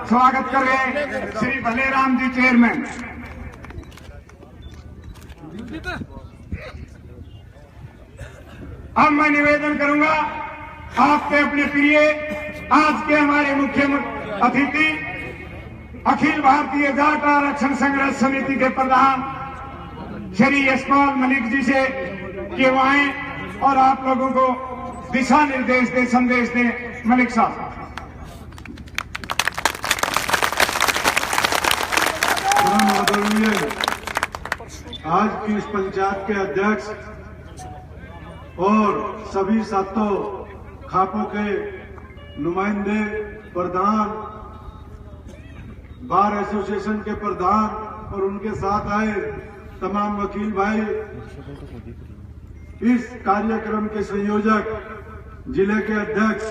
स्वागत कर रहे हैं। श्री भलेराम जी चेयरमैन। अब मैं निवेदन करूंगा आपके अपने प्रिय आज के हमारे मुख्य अतिथि अखिल भारतीय जाट आरक्षण संघर्ष समिति के प्रधान श्री यशपाल मलिक जी से कि वो आए और आप लोगों को दिशा निर्देश दे, संदेश दे। मलिक साहब। आज की इस पंचायत के अध्यक्ष और सभी सातों खापों के नुमाइंदे, प्रधान, बार एसोसिएशन के प्रधान और उनके साथ आए तमाम वकील भाई, इस कार्यक्रम के संयोजक, जिले के अध्यक्ष